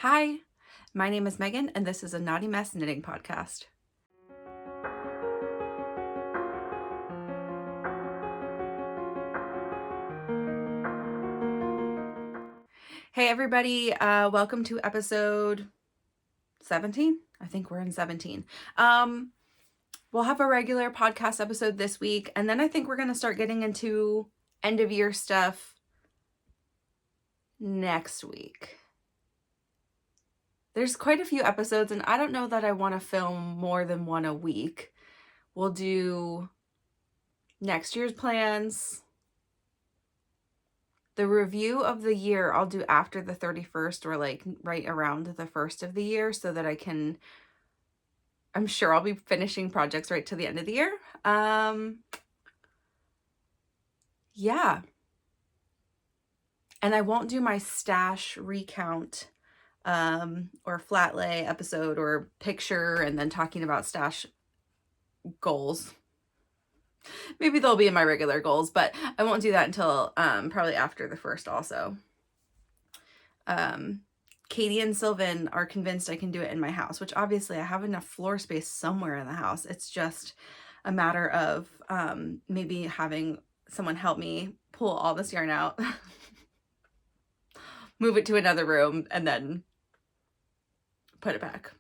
Hi, my name is Megan, and this is a Naughty Mess Knitting Podcast. Hey everybody, welcome to episode 17. I think we're in 17. We'll have a regular podcast episode this week, and then I think we're going to start getting into end of year stuff next week. There's quite a few episodes, and I don't know that I want to film more than one a week. We'll do next year's plans. The review of the year I'll do after the 31st or like right around the 1st of the year so that I'm sure I'll be finishing projects right to the end of the year. Yeah. And I won't do my stash recount or flat lay episode or picture and then talking about stash goals. Maybe they'll be in my regular goals, but I won't do that until probably after the 1st also. Katie and Sylvan are convinced I can do it in my house, which obviously I have enough floor space somewhere in the house. It's just a matter of maybe having someone help me pull all this yarn out, move it to another room, and then put it back.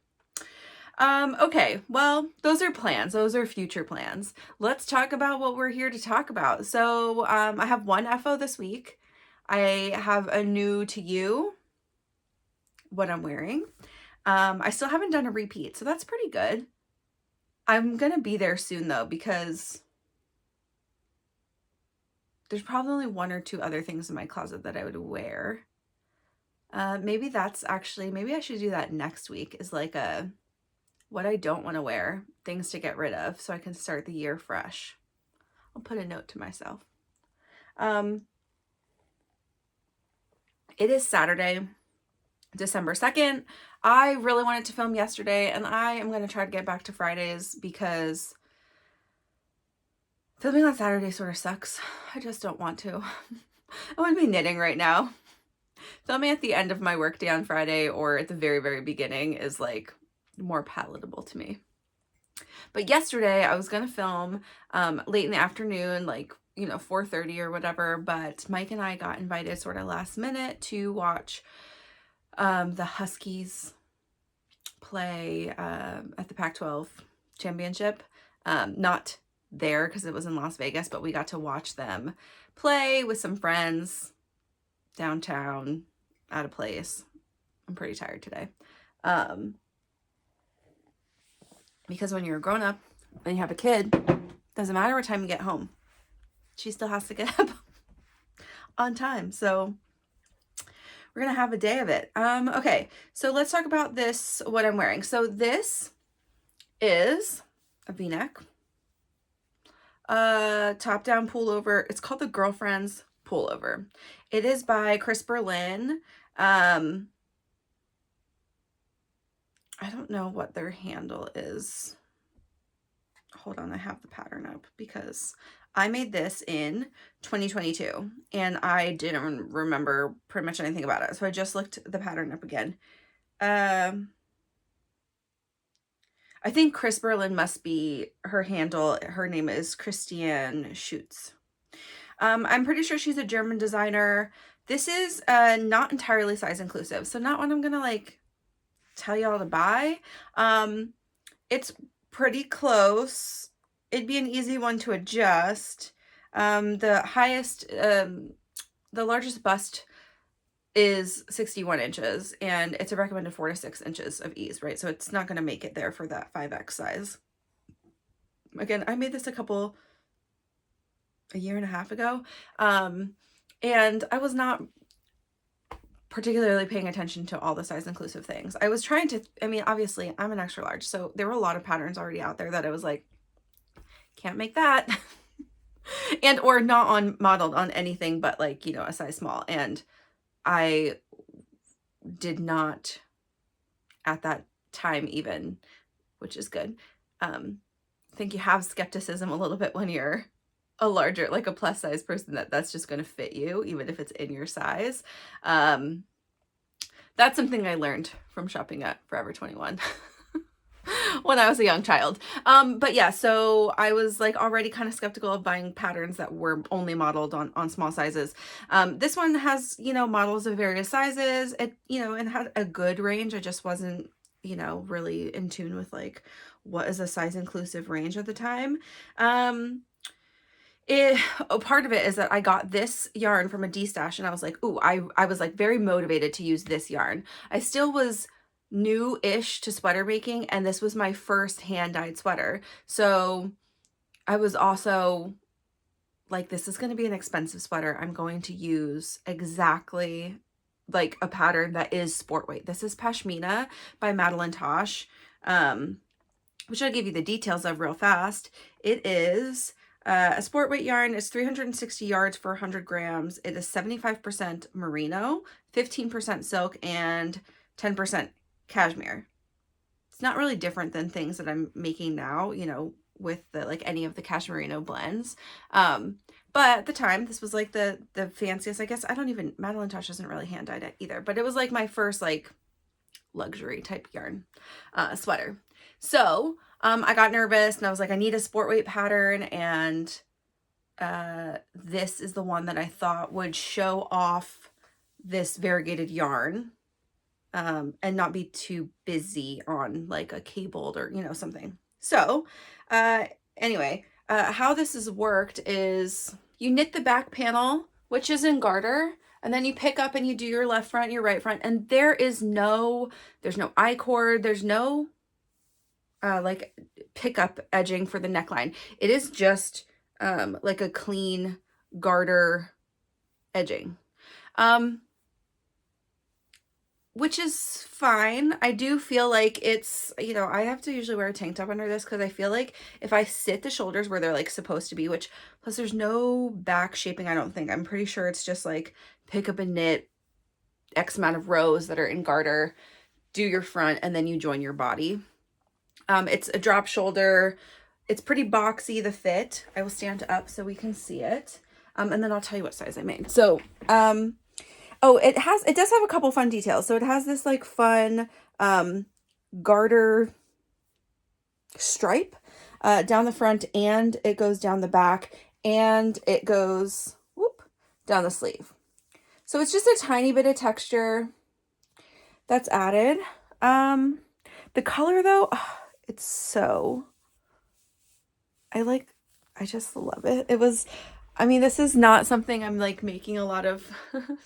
Okay, well, those are plans. Those are future plans. Let's talk about what we're here to talk about. So I have one FO this week. I have a new to you, what I'm wearing. I still haven't done a repeat, so that's pretty good. I'm going to be there soon, though, because there's probably only one or two other things in my closet that I would wear. Maybe I should do that next week, is like a what I don't want to wear, things to get rid of, so I can start the year fresh. I'll put a note to myself. It is Saturday, December 2nd. I really wanted to film yesterday, and I am going to try to get back to Fridays because filming on Saturday sort of sucks. I just don't want to. I want to be knitting right now. Filming at the end of my workday on Friday or at the very, very beginning is like more palatable to me. But yesterday I was going to film late in the afternoon, like, 4:30 or whatever, but Mike and I got invited sort of last minute to watch the Huskies play at the Pac-12 championship. Not there because it was in Las Vegas, but we got to watch them play with some friends downtown at a place. I'm pretty tired today. Because when you're a grown-up and you have a kid, doesn't matter what time you get home. She still has to get up on time. So we're going to have a day of it. Okay, so let's talk about this, what I'm wearing. So this is a V-neck, top-down pullover. It's called the Girlfriend's Pullover. It is by Chris Berlin. I don't know what their handle is. Hold on, I have the pattern up because I made this in 2022 and I didn't remember pretty much anything about it. So I just looked the pattern up again. I think Chris Berlin must be her handle. Her name is Christiane Schutz. I'm pretty sure she's a German designer. This is not entirely size inclusive, so not one I'm gonna like tell y'all to buy. It's pretty close. It'd be an easy one to adjust. The largest bust is 61 inches, and it's a recommended 4 to 6 inches of ease, right? So it's not going to make it there for that 5X size. Again, I made this a year and a half ago, and I was not particularly paying attention to all the size inclusive things. I was trying to, obviously I'm an extra large, so there were a lot of patterns already out there that I was like, can't make that. And or not modeled on anything but like, a size small. And I did not at that time even, which is good. I think you have skepticism a little bit when you're a larger, like a plus size person, that's just going to fit you, even if it's in your size. That's something I learned from shopping at Forever 21 when I was a young child. But yeah, so I was like already kind of skeptical of buying patterns that were only modeled on small sizes. This one has, you know, models of various sizes. It, you know, and had a good range. I just wasn't, you know, really in tune with like what is a size inclusive range at the time. Part of it is that I got this yarn from a D-stash and I was like, ooh, I was like very motivated to use this yarn. I still was new-ish to sweater making, and this was my first hand-dyed sweater. So I was also like, this is going to be an expensive sweater. I'm going to use exactly like a pattern that is sport weight. This is Pashmina by Madeline Tosh, which I'll give you the details of real fast. It is a sport weight yarn. Is 360 yards for 100 grams. It is 75% merino, 15% silk, and 10% cashmere. It's not really different than things that I'm making now, you know, with the like any of the cashmerino blends. But at the time, this was like the fanciest, I guess. Madeline Tosh doesn't really hand dyed it either, but it was like my first like luxury type yarn sweater. So I got nervous and I was like, I need a sport weight pattern, and this is the one that I thought would show off this variegated yarn and not be too busy on like a cabled or, you know, something. So anyway, how this has worked is you knit the back panel, which is in garter, and then you pick up and you do your left front, your right front, and there's no I-cord, there's no like pickup edging for the neckline. It is just like a clean garter edging, which is fine. I do feel like it's, you know, I have to usually wear a tank top under this because I feel like if I sit the shoulders where they're like supposed to be, which plus there's no back shaping, I don't think. I'm pretty sure it's just like pick up and knit X amount of rows that are in garter, do your front, and then you join your body. It's a drop shoulder. It's pretty boxy, the fit. I will stand up so we can see it. And then I'll tell you what size I made. So, oh, it does have a couple fun details. So it has this like fun garter stripe down the front, and it goes down the back, and it goes down the sleeve. So it's just a tiny bit of texture that's added. The color though, it's so, I just love it. It was, I mean, this is not something I'm like making a lot of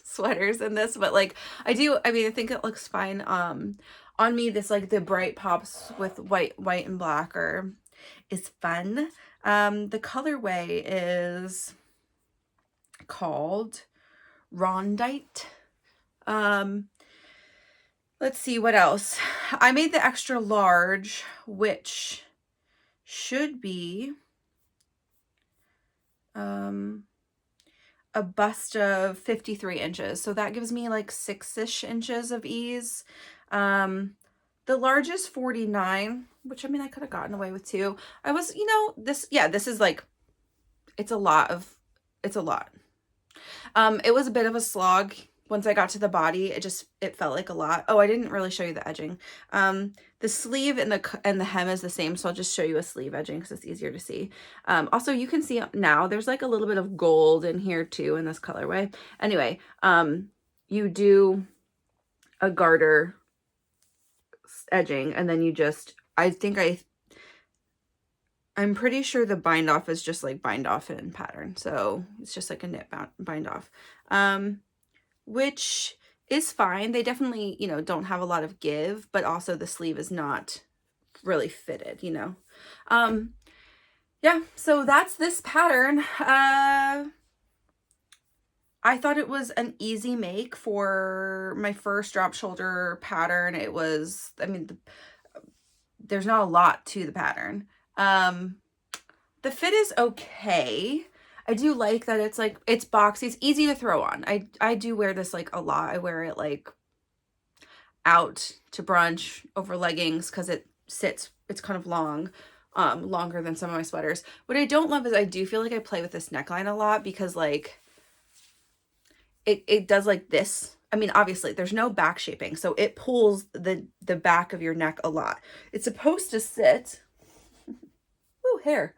sweaters in this, but like I think it looks fine on me. This like the bright pops with white and black is fun. The colorway is called Rondite. Let's see what else. I made the extra large, which should be a bust of 53 inches. So that gives me like 6-ish inches of ease. The large is 49, which I mean, I could have gotten away with 2. I was, you know, this is like, it's a lot. It was a bit of a slog. Once I got to the body, it felt like a lot. Oh, I didn't really show you the edging. The sleeve and the hem is the same, so I'll just show you a sleeve edging because it's easier to see. Also, you can see now there's like a little bit of gold in here too in this colorway. Anyway, you do a garter edging, and then you just, I'm pretty sure the bind off is just like bind off in pattern, so it's just like a knit bind off. Which is fine. They definitely, you know, don't have a lot of give, but also the sleeve is not really fitted, you know. Yeah, so that's this pattern. I thought it was an easy make for my first drop shoulder pattern. It was, I mean, there's not a lot to the pattern. The fit is okay. I do like that it's like, it's boxy. It's easy to throw on. I do wear this like a lot. I wear it like out to brunch over leggings because it's kind of long, longer than some of my sweaters. What I don't love is I do feel like I play with this neckline a lot because like it does like this I mean, obviously there's no back shaping, so it pulls the back of your neck a lot. It's supposed to sit, ooh, hair.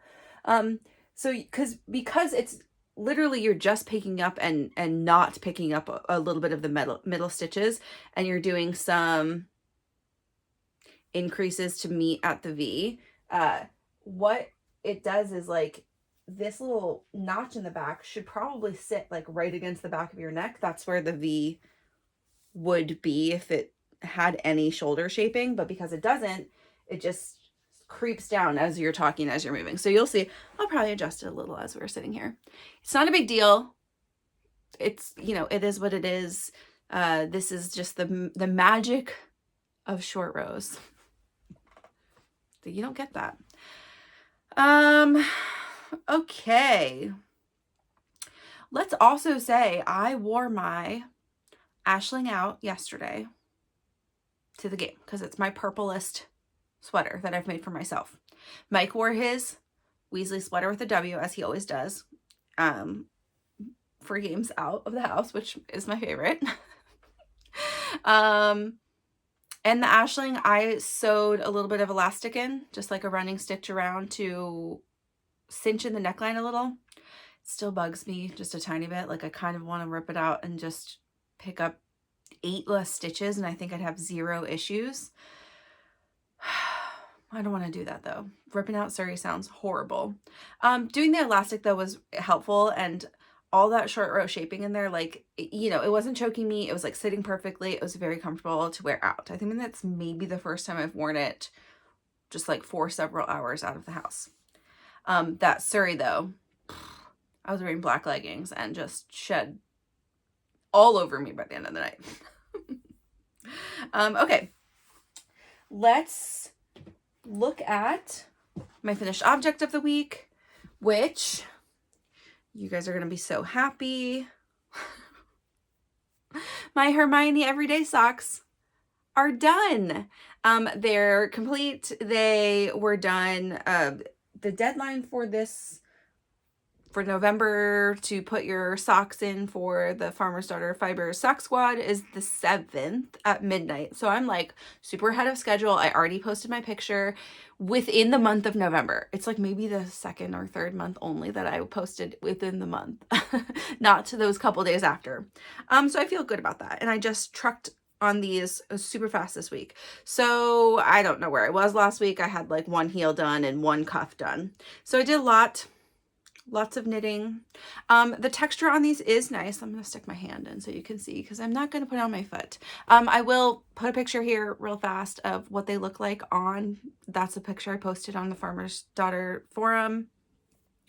So because it's literally, you're just picking up and not picking up a little bit of the middle stitches, and you're doing some increases to meet at the V. What it does is like this little notch in the back should probably sit like right against the back of your neck. That's where the V would be if it had any shoulder shaping, but because it doesn't, it just creeps down as you're talking, as you're moving. So you'll see, I'll probably adjust it a little as we're sitting here. It's not a big deal. It's, you know, it is what it is. This is just the magic of short rows. You don't get that. Okay. Let's also say I wore my Ashling Out yesterday to the game because it's my purplest sweater that I've made for myself. Mike wore his Weasley sweater with a W, as he always does, for games out of the house, which is my favorite. And the Ashling, I sewed a little bit of elastic in, just like a running stitch around to cinch in the neckline a little. It still bugs me just a tiny bit. Like I kind of want to rip it out and just pick up 8 less stitches, and I think I'd have 0 issues. I don't want to do that though. Ripping out Sari sounds horrible. Doing the elastic though was helpful, and all that short row shaping in there, like, you know, it wasn't choking me. It was like sitting perfectly. It was very comfortable to wear out. I think that's maybe the first time I've worn it just like for several hours out of the house. That Sari though, I was wearing black leggings and just shed all over me by the end of the night. Okay, let's look at my finished object of the week, which you guys are going to be so happy. My Hermione Everyday Socks are done. They're complete. They were done. The deadline for this, for November, to put your socks in for the Farmer's Daughter Fiber Sock Squad is the 7th at midnight. So I'm like super ahead of schedule. I already posted my picture within the month of November. It's like maybe the 2nd or 3rd month only that I posted within the month, not to those couple days after. So I feel good about that. And I just trucked on these super fast this week. So I don't know where I was last week. I had like 1 heel done and 1 cuff done. So I did lots of knitting. The texture on these is nice. I'm going to stick my hand in so you can see, because I'm not going to put it on my foot. I will put a picture here real fast of what they look like on. That's a picture I posted on the Farmer's Daughter forum.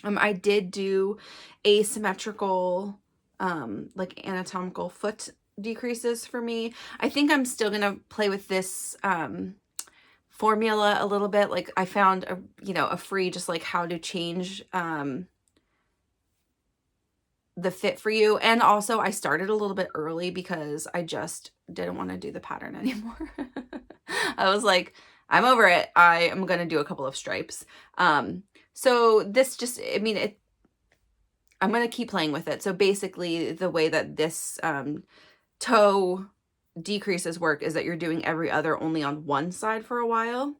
I did do asymmetrical, like anatomical foot decreases for me. I think I'm still going to play with this, formula a little bit. Like I found a free, just like how to change, the fit for you. And also I started a little bit early because I just didn't want to do the pattern anymore. I was like, I'm over it. I am going to do a couple of stripes. So this just, I mean, I'm going to keep playing with it. So basically the way that this, toe decreases work is that you're doing every other only on one side for a while.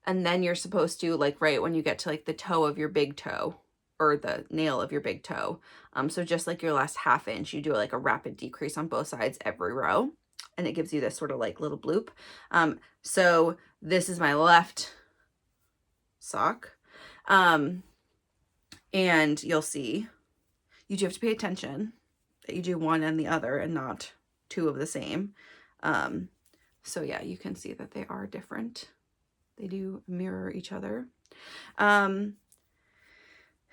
And then you're supposed to, like, right when you get to like the toe of your big toe, or the nail of your big toe. So just like your last ½ inch, you do like a rapid decrease on both sides every row, and it gives you this sort of like little bloop. So this is my left sock. And you'll see, you do have to pay attention that you do one and the other and not 2 of the same. So yeah, you can see that they are different. They do mirror each other.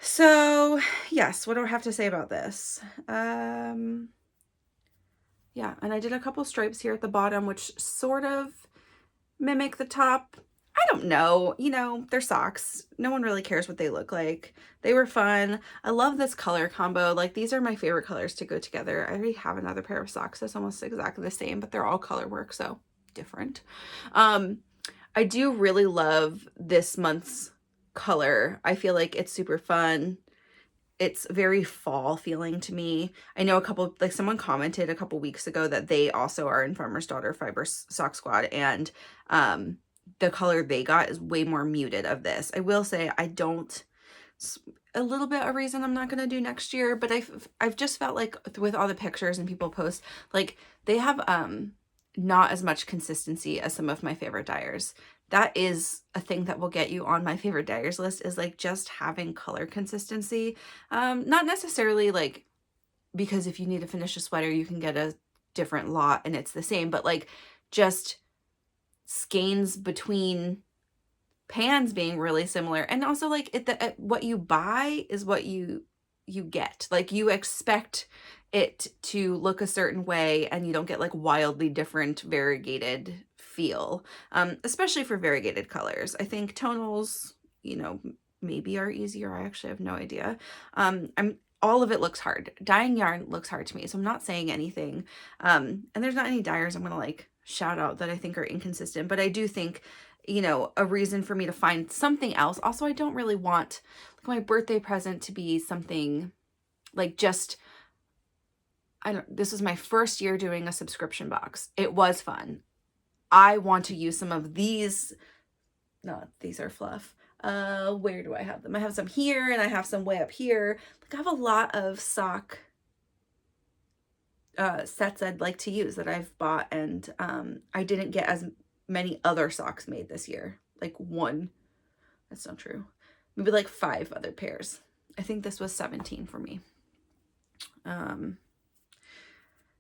So yes, what do I have to say about this? Yeah, and I did a couple stripes here at the bottom, which sort of mimic the top. I don't know, they're socks. No one really cares what they look like. They were fun. I love this color combo. Like, these are my favorite colors to go together. I already have another pair of socks that's almost exactly the same, but they're all color work, so different. I do really love this month's color. I feel like it's super fun. It's very fall feeling to me. I know like someone commented a couple weeks ago that they also are in Farmer's Daughter Fiber Sock Squad, and the color they got is way more muted of this. I will say I don't, a little bit of reason I'm not going to do next year, but I've just felt like with all the pictures and people post, like they have not as much consistency as some of my favorite dyers. That is a thing that will get you on my favorite dyers list, is like just having color consistency. Not necessarily like, because if you need to finish a sweater, you can get a different lot and it's the same, but like just skeins between pans being really similar. And also like what you buy is what you get. Like you expect it to look a certain way and you don't get like wildly different variegated feel, especially for variegated colors. I think tonals, you know, maybe are easier. I actually have no idea. All of it looks hard. Dyeing yarn looks hard to me, so I'm not saying anything. And there's not any dyers I'm gonna like shout out that I think are inconsistent, but I do think, you know, a reason for me to find something else. Also, I don't really want like my birthday present to be something like just, this was my first year doing a subscription box. It was fun. I want to use some of these. No, these are fluff. Where do I have them? I have some here and I have some way up here. Like I have a lot of sock sets I'd like to use that I've bought, and I didn't get as many other socks made this year. Like one, that's not true. Maybe like 5 other pairs. I think this was 17 for me.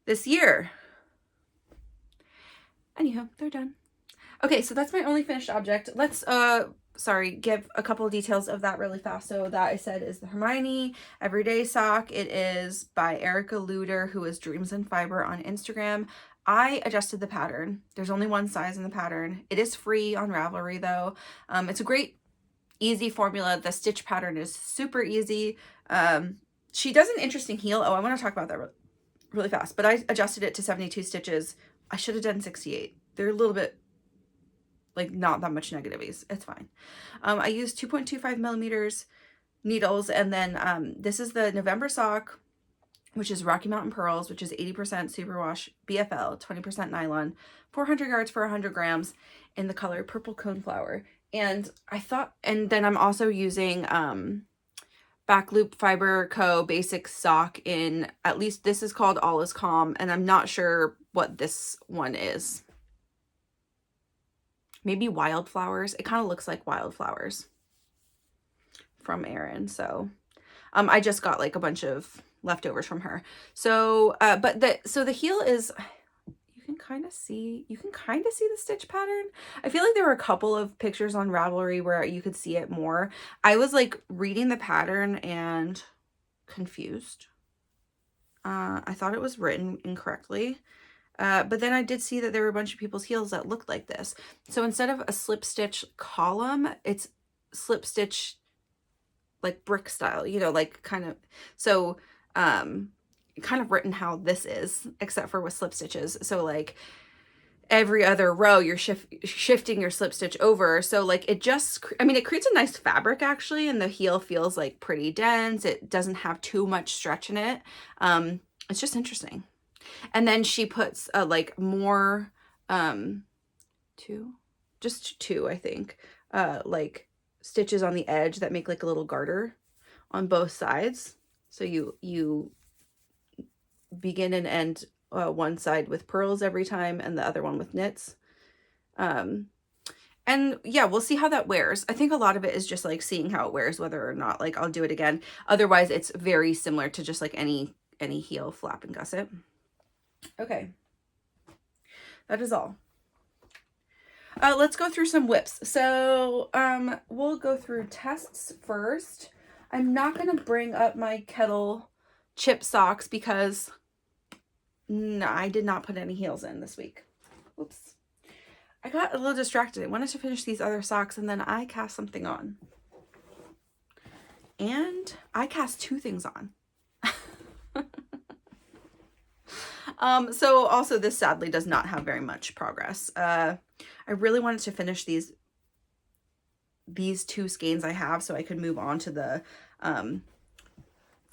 This year. Anyhow, they're done. Okay, so that's my only finished object. Let's give a couple of details of that really fast. So that I said is the Hermione Everyday Sock. It is by Erica Luder, who is Dreams in Fiber on Instagram. I adjusted the pattern. There's only one size in the pattern. It is free on Ravelry though. It's a great, easy formula. The stitch pattern is super easy. She does an interesting heel. Oh, I want to talk about that really fast, but I adjusted it to 72 stitches. I should have done 68. They're a little bit, like, not that much negativities. It's fine. I used 2.25 millimeters needles, and then this is the November sock, which is Rocky Mountain Pearls, which is 80% superwash BFL, 20% nylon, 400 yards for 100 grams in the color Purple Coneflower. And I thought, and then I'm also using Back Loop Fiber Co. Basic Sock in, at least this is called All Is Calm, and I'm not sure what this one is. Maybe Wildflowers. It kind of looks like Wildflowers from Erin. So I just got like a bunch of leftovers from her. So the heel is, you can kind of see the stitch pattern. I feel like there were a couple of pictures on Ravelry where you could see it more. I was like reading the pattern and confused. I thought it was written incorrectly. But then I did see that there were a bunch of people's heels that looked like this. So instead of a slip stitch column, it's slip stitch like brick style, you know, like kind of, so kind of written how this is, except for with slip stitches. So like every other row you're shifting your slip stitch over. So like it just, I mean, it creates a nice fabric actually, and the heel feels like pretty dense. It doesn't have too much stretch in it. It's just interesting. And then she puts like more, just two, I think, like stitches on the edge that make like a little garter on both sides. So you begin and end one side with pearls every time and the other one with knits. And yeah, we'll see how that wears. I think a lot of it is just like seeing how it wears, whether or not like I'll do it again. Otherwise, it's very similar to just like any heel flap and gusset. Okay, that is all. Let's go through some whips. So we'll go through tests first. I'm not going to bring up my kettle chip socks because no, I did not put any heels in this week. Oops. I got a little distracted. I wanted to finish these other socks and then I cast something on. And I cast 2 things on. So also this sadly does not have very much progress. I really wanted to finish these 2 skeins I have so I could move on to the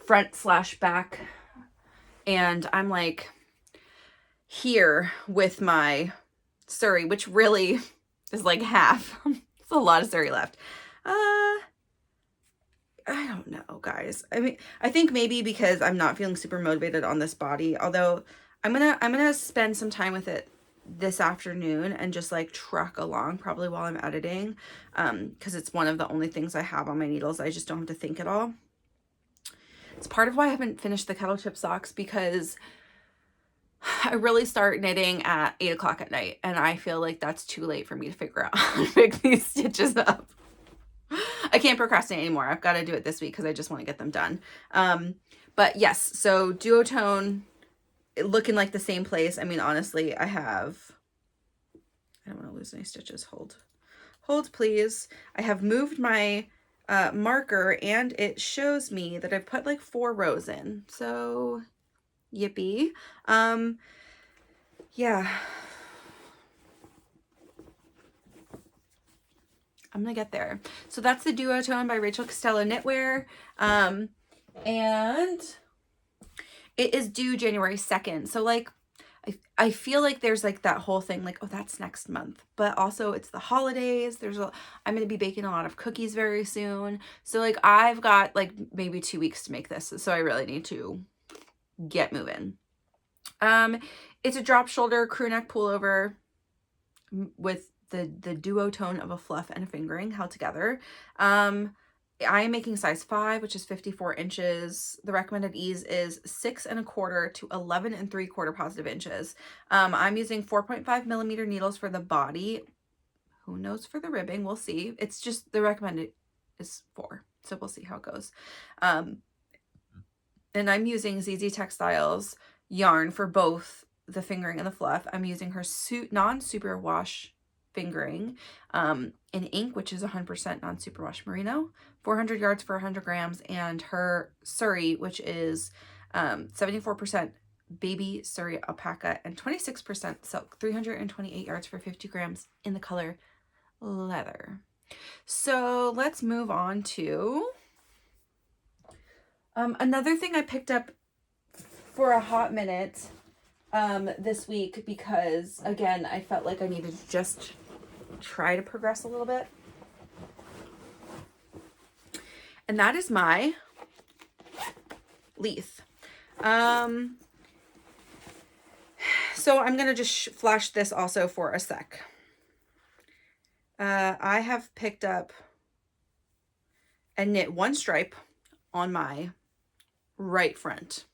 front slash back. And I'm like here with my Sari, which really is like half. It's a lot of Sari left. I don't know, guys. I mean, I think maybe because I'm not feeling super motivated on this body, although I'm gonna spend some time with it this afternoon and just like truck along probably while I'm editing, because it's one of the only things I have on my needles. I just don't have to think at all. It's part of why I haven't finished the kettle chip socks, because I really start knitting at 8 o'clock at night, and I feel like that's too late for me to figure out how to pick these stitches up. I can't procrastinate anymore. I've got to do it this week because I just want to get them done. But yes, so Duotone, looking like the same place. I mean, honestly, I don't want to lose any stitches. Hold please. I have moved my marker, and it shows me that I've put like 4 rows in. So yippee. Yeah. I'm gonna get there. So that's the Duotone by Rachel Costello Knitwear. And it is due January 2nd. So like, I feel like there's like that whole thing like, oh, that's next month, but also it's the holidays. I'm going to be baking a lot of cookies very soon. So like, I've got like maybe 2 weeks to make this. So I really need to get moving. It's a drop shoulder crew neck pullover with the duotone of a fluff and a fingering held together. I am making size 5, which is 54 inches. The recommended ease is 6 1/4 to 11 3/4 positive inches. I'm using 4.5 millimeter needles for the body. Who knows for the ribbing? We'll see. It's just the recommended is 4. So we'll see how it goes. And I'm using ZZ Textiles yarn for both the fingering and the fluff. I'm using her non-superwash fingering in ink, which is 100% non-superwash merino, 400 yards for 100 grams, and her Sari, which is 74% baby Sari alpaca and 26% silk, 328 yards for 50 grams in the color leather. So let's move on to another thing I picked up for a hot minute this week, because again, I felt like I needed to just try to progress a little bit. And that is my Leith. So I'm going to just flash this also for a sec. I have picked up and knit 1 stripe on my right front.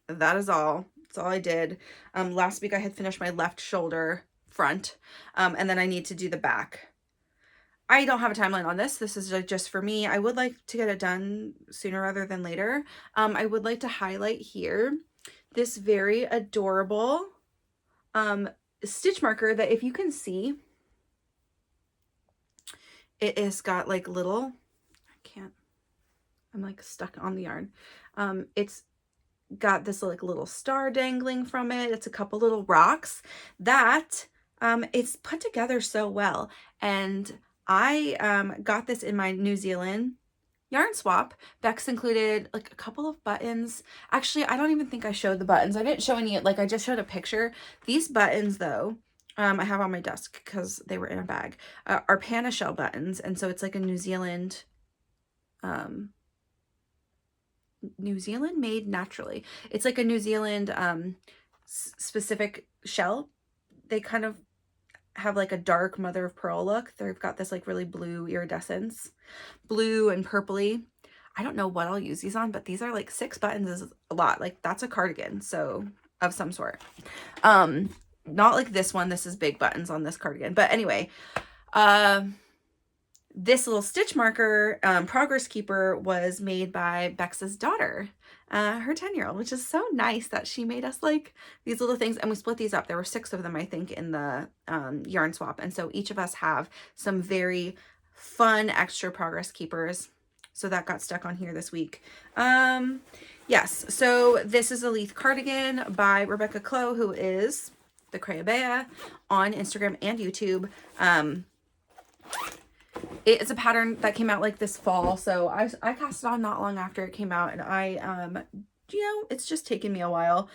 That is all. That's all I did. Last week I had finished my left shoulder front, and then I need to do the back. I don't have a timeline on this. This is just for me. I would like to get it done sooner rather than later. I would like to highlight here this very adorable stitch marker that, if you can see, it has got like little, I'm like stuck on the yarn. It's got this like little star dangling from it. It's a couple little rocks that it's put together so well. And I got this in my New Zealand yarn swap. Bex included like a couple of buttons. Actually, I don't even think I showed the buttons. I didn't show any, like I just showed a picture. These buttons though, I have on my desk because they were in a bag, are Panna shell buttons. And so it's like a New Zealand made naturally. It's like a New Zealand specific shell. They kind of have like a dark mother of pearl look. They've got this like really blue iridescence, blue and purpley. I don't know what I'll use these on, but these are like 6 buttons is a lot. Like that's a cardigan, so of some sort. Not like this one. This is big buttons on this cardigan. But anyway, this little stitch marker, Progress Keeper, was made by Bex's daughter, her 10-year-old, which is so nice that she made us like these little things. And we split these up. There were 6 of them, I think, in the yarn swap. And so each of us have some very fun extra Progress Keepers. So that got stuck on here this week. Yes, so this is a Leith cardigan by Rebecca Clow, who is the Crayabea on Instagram and YouTube. It's a pattern that came out like this fall, so I cast it on not long after it came out, and you know, it's just taken me a while.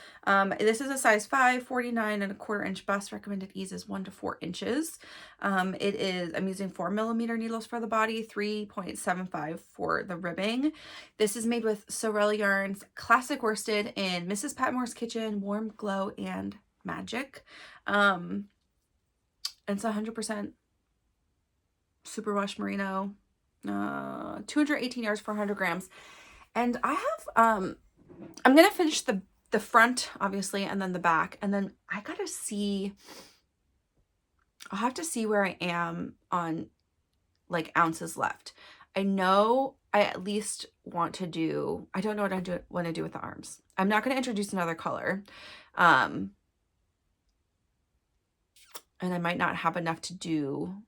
This is a size 5, 49.25 inch bust. Recommended ease is 1 to 4 inches. I'm using 4mm needles for the body, 3.75 for the ribbing. This is made with Sorel yarns, classic worsted in Mrs. Patmore's Kitchen, Warm Glow, and Magic. And it's 100% superwash merino, 218 yards, 400 grams. And I have, I'm going to finish the front, obviously, and then the back. And then I got to see, I'll have to see where I am on like ounces left. I know I at least want to do, I don't know what I want to do with the arms. I'm not going to introduce another color. And I might not have enough to do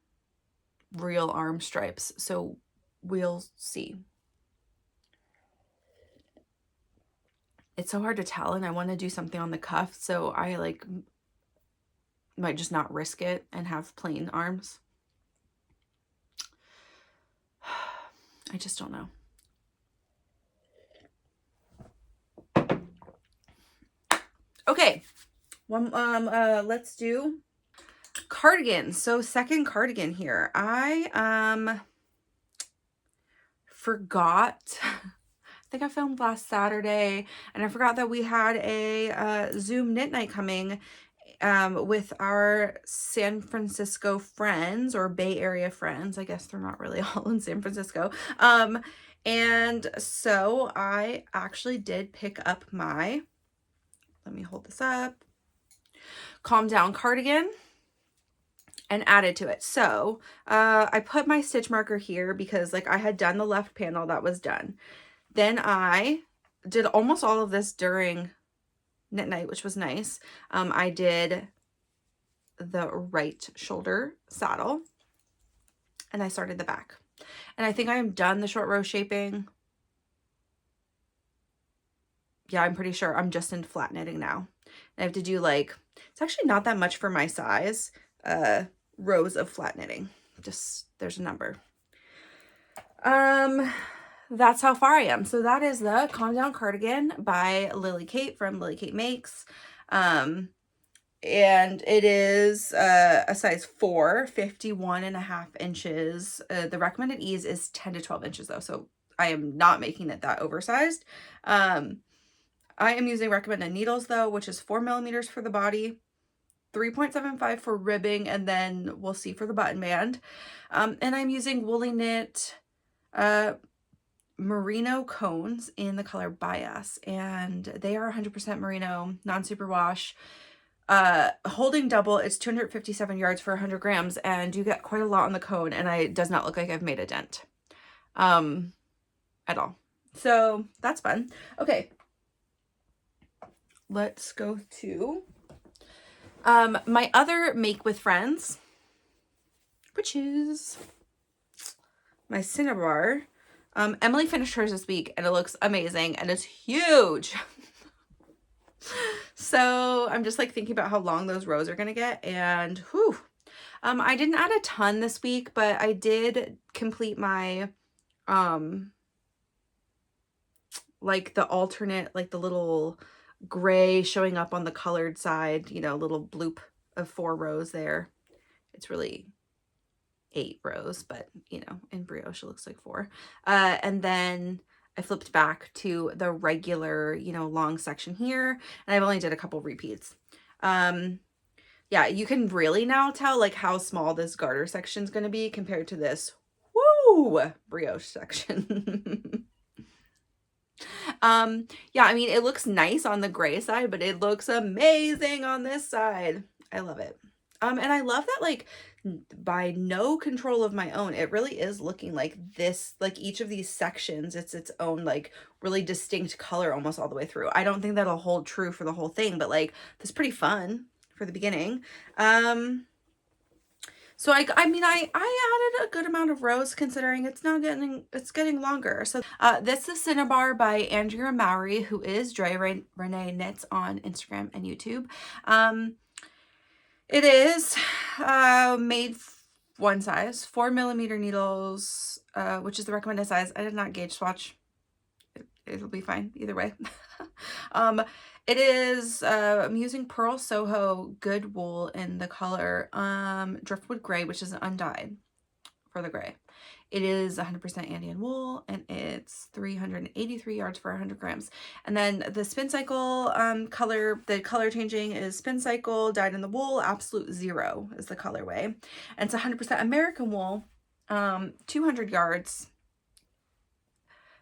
real arm stripes. So we'll see. It's so hard to tell, and I want to do something on the cuff, so I like might just not risk it and have plain arms. I just don't know. Okay, let's do cardigans. So second cardigan here. I forgot. I think I filmed last Saturday, and I forgot that we had a Zoom knit night coming with our San Francisco friends, or Bay Area friends. I guess they're not really all in San Francisco. And so I actually did pick up my, let me hold this up, Calm Down cardigan and added to it. So I put my stitch marker here because like I had done the left panel, that was done. Then I did almost all of this during knit night, which was nice. I did the right shoulder saddle, and I started the back. And I think I am done the short row shaping. Yeah, I'm pretty sure I'm just in flat knitting now. I have to do like, it's actually not that much for my size, rows of flat knitting. Just, there's a number. That's how far I am. So that is the Calm Down cardigan by Lily Kate from Lily Kate Makes. And it is a size 4, 51.5 inches. The recommended ease is 10 to 12 inches though. So I am not making it that oversized. I am using recommended needles though, which is 4mm for the body, 3.75 for ribbing, and then we'll see for the button band. And I'm using Woolly Knit merino cones in the color Bias, and they are 100% merino, non-superwash. Holding double, it's 257 yards for 100 grams, and you get quite a lot on the cone, and it does not look like I've made a dent at all. So that's fun. Okay, let's go to my other make with friends, which is my Cinnabar. Emily finished hers this week, and it looks amazing, and it's huge. So I'm just like thinking about how long those rows are gonna get, and whew. I didn't add a ton this week, but I did complete my like the alternate, like the little gray showing up on the colored side, you know, little bloop of 4 rows there. It's really 8 rows, but you know, in brioche it looks like 4. And then I flipped back to the regular, you know, long section here, and I've only did a couple repeats. Yeah, you can really now tell like how small this garter section is going to be compared to this brioche section. Yeah, I mean, it looks nice on the gray side, but it looks amazing on this side. I love it. And I love that, like, by no control of my own, it really is looking like this, like each of these sections, it's its own, like, really distinct color almost all the way through. I don't think that'll hold true for the whole thing, but like, that's pretty fun for the beginning. So I mean, I added a good amount of rows considering it's getting longer. So this is Cinnabar by Andrea Mowry, who is Dre Renee Knits on Instagram and YouTube. It is made one size, 4mm needles, which is the recommended size. I did not gauge swatch. It'll be fine either way. It is, I'm using Pearl Soho Good Wool in the color Driftwood Gray, which is undyed for the gray. It is 100% Andean wool, and it's 383 yards for 100 grams. And then the spin cycle color, the color changing is spin cycle, dyed in the wool, absolute 0 is the colorway. And it's 100% American wool, 200 yards,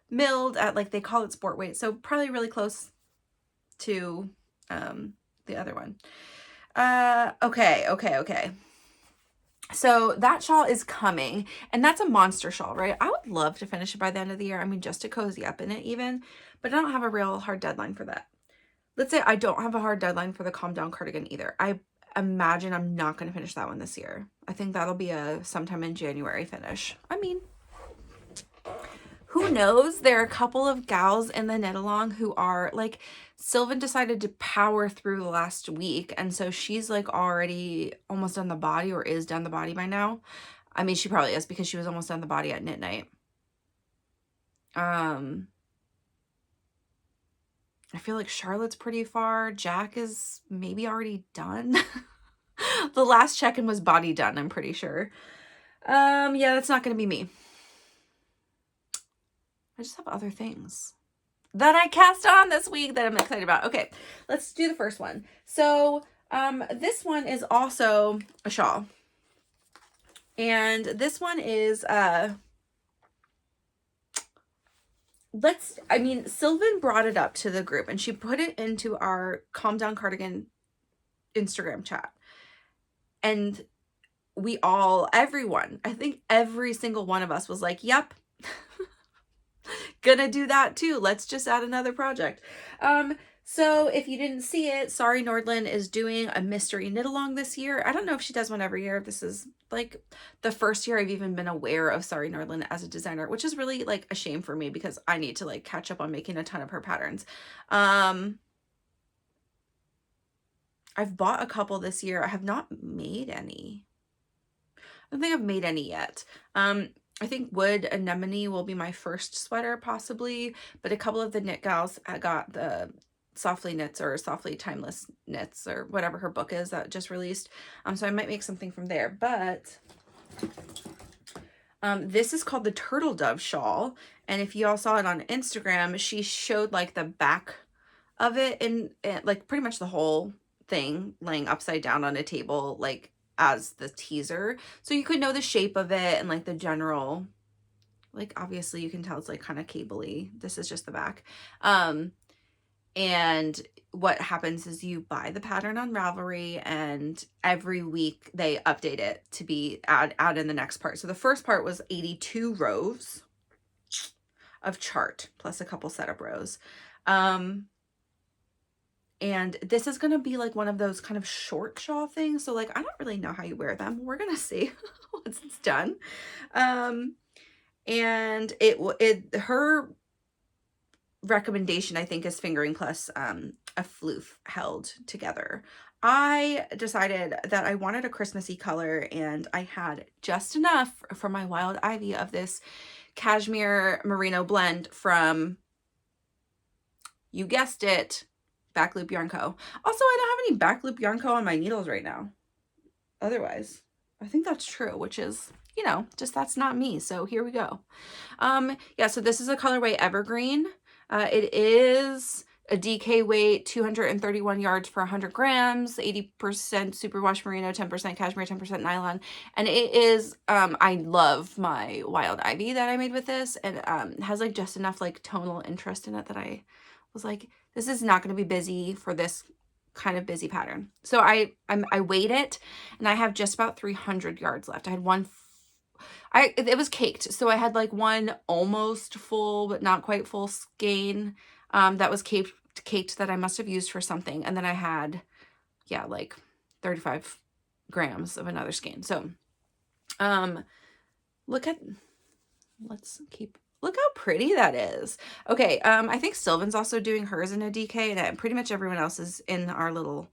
milled at, like, they call it sport weight, so probably really close to the other one. Okay. So that shawl is coming, and that's a monster shawl, right? I would love to finish it by the end of the year. I mean, just to cozy up in it even, but I don't have a real hard deadline for that. Let's say I don't have a hard deadline for the Calm Down cardigan either. I imagine I'm not going to finish that one this year. I think that'll be a sometime in January finish. I mean, who knows? There are a couple of gals in the knit along who are like, Sylvan decided to power through the last week, and so she's like already almost done the body, or is done the body by now. I mean, she probably is, because she was almost done the body at knit night. I feel like Charlotte's pretty far. Jack is maybe already done. The last check-in was body done, I'm pretty sure. Yeah, that's not gonna be me. I just have other things that I cast on this week that I'm excited about. Okay, let's do the first one. So this one is also a shawl. And this one is Sylvan brought it up to the group, and she put it into our Calm Down Cardigan Instagram chat. And everyone, I think every single one of us was like, yep, gonna do that too. Let's just add another project. So if you didn't see it, Sari Nordlund is doing a mystery knit along this year. I don't know if she does one every year. This is like the first year I've even been aware of Sari Nordlund as a designer, which is really like a shame for me, because I need to like catch up on making a ton of her patterns. I've bought a couple this year. I have not made any. I don't think I've made any yet. I think Wood Anemone will be my first sweater, possibly, but a couple of the knit gals got the Softly Knits or Softly Timeless Knits or whatever her book is that just released. So I might make something from there. But this is called the Turtle Dove Shawl. And if you all saw it on Instagram, she showed like the back of it and like pretty much the whole thing laying upside down on a table, like as the teaser. So you could know the shape of it and like the general, like obviously you can tell it's like kind of cable-y. This is just the back. And what happens is you buy the pattern on Ravelry, and every week they update it to be add in the next part. So the first part was 82 rows of chart plus a couple setup rows. And this is going to be like one of those kind of short shawl things. So like, I don't really know how you wear them. We're going to see once it's done. And her recommendation, I think, is fingering plus a floof held together. I decided that I wanted a Christmassy color, and I had just enough for my Wild Ivy of this cashmere merino blend from, you guessed it, Backloop Yarn Co. Also, I don't have any Backloop Yarn Co. on my needles right now. Otherwise, I think that's true, which is, you know, just that's not me. So here we go. Yeah, so this is a colorway Evergreen. It is a DK weight, 231 yards for 100 grams, 80% superwash merino, 10% cashmere, 10% nylon. And it is, I love my Wild Ivy that I made with this, and has like just enough like tonal interest in it that I was like, this is not going to be busy for this kind of busy pattern. So I weighed it, and I have just about 300 yards left. I had one, it was caked. So I had like one almost full, but not quite full skein that was caked that I must have used for something. And then I had, yeah, like 35 grams of another skein. So look how pretty that is. Okay, I think Sylvan's also doing hers in a DK, and pretty much everyone else is in our little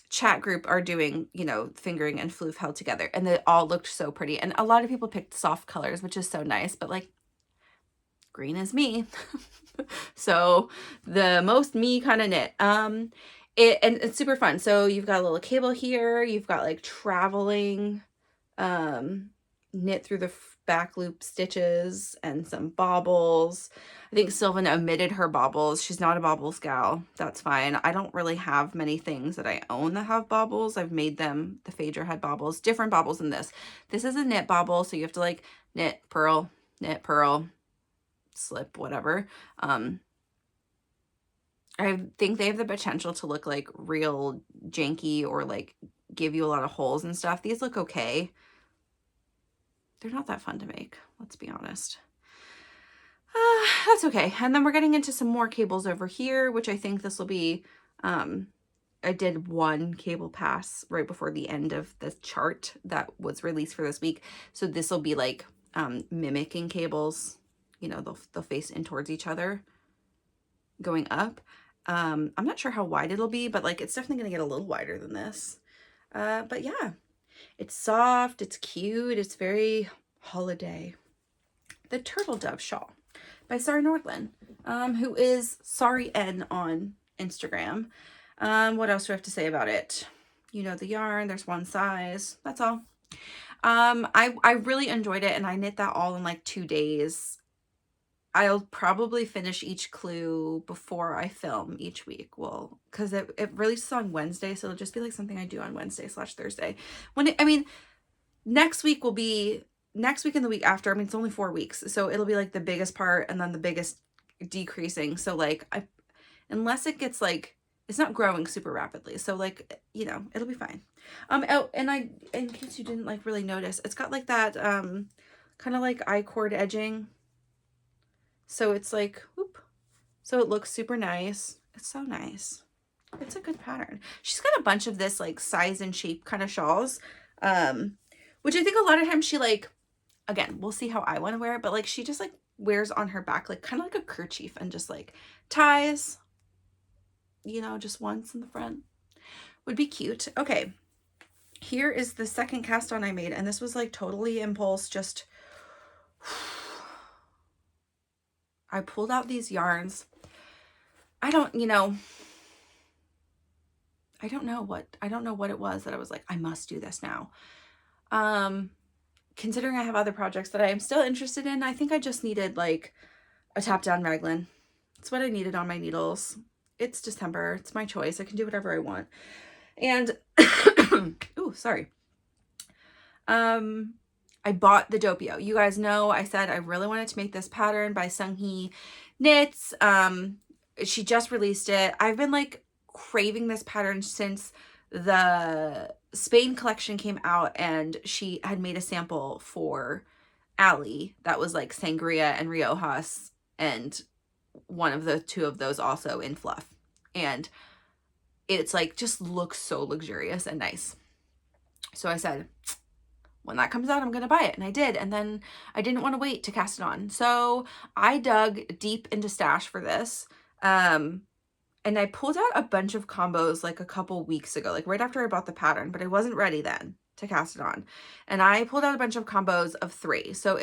chat group are doing, you know, fingering and floof held together, and they all looked so pretty. And a lot of people picked soft colors, which is so nice, but like green is me. So the most me kind of knit. And it's super fun. So you've got a little cable here, you've got like traveling knit through the back loop stitches and some bobbles. I think Sylvan omitted her bobbles. She's not a bobbles gal. That's fine. I don't really have many things that I own that have bobbles. I've made them. The Phaedra had bobbles, different bobbles than this. This is a knit bobble, so you have to like knit, purl, slip, whatever. I think they have the potential to look like real janky or like give you a lot of holes and stuff. These look okay. They're not that fun to make, let's be honest. That's okay. And then we're getting into some more cables over here, which I think this will be, I did one cable pass right before the end of the chart that was released for this week. So this will be like mimicking cables. You know, they'll face in towards each other going up. I'm not sure how wide it'll be, but like it's definitely going to get a little wider than this. But yeah. It's soft, it's cute, it's very holiday. The Turtle Dove Shawl by Sari Nordlund, who is Sari N on Instagram. What else do I have to say about it? You know the yarn, there's one size, that's all. I really enjoyed it, and I knit that all in like 2 days. I'll probably finish each clue before I film each week. Well, because it releases on Wednesday, so it'll just be like something I do on Wednesday/Thursday. Next week will be next week and the week after. I mean, it's only 4 weeks, so it'll be like the biggest part and then the biggest decreasing. So like unless it gets like, it's not growing super rapidly, so like, you know, it'll be fine. Oh, and in case you didn't like really notice, it's got like that kind of like I-cord edging. So it's like, whoop. So it looks super nice. It's so nice. It's a good pattern. She's got a bunch of this like size and shape kind of shawls, which I think a lot of times she like, again, we'll see how I want to wear it, but like she just like wears on her back, like kind of like a kerchief, and just like ties, you know, just once in the front would be cute. Okay. Here is the second cast on I made, and this was like totally impulse, just I pulled out these yarns. I don't know what it was that I was like, I must do this now. Considering I have other projects that I am still interested in, I think I just needed like a top down raglan. It's what I needed on my needles. It's December. It's my choice. I can do whatever I want. And, ooh, sorry. I bought the Doppio. You guys know I said I really wanted to make this pattern by Sung-hee Knits. She just released it. I've been like craving this pattern since the Spain collection came out, and she had made a sample for Allie that was like Sangria and Riojas, and one of the two of those also in fluff. And it's like just looks so luxurious and nice. So I said, when that comes out, I'm going to buy it. And I did. And then I didn't want to wait to cast it on. So I dug deep into stash for this. And I pulled out a bunch of combos like a couple weeks ago, like right after I bought the pattern, but I wasn't ready then to cast it on. And I pulled out a bunch of combos of 3. So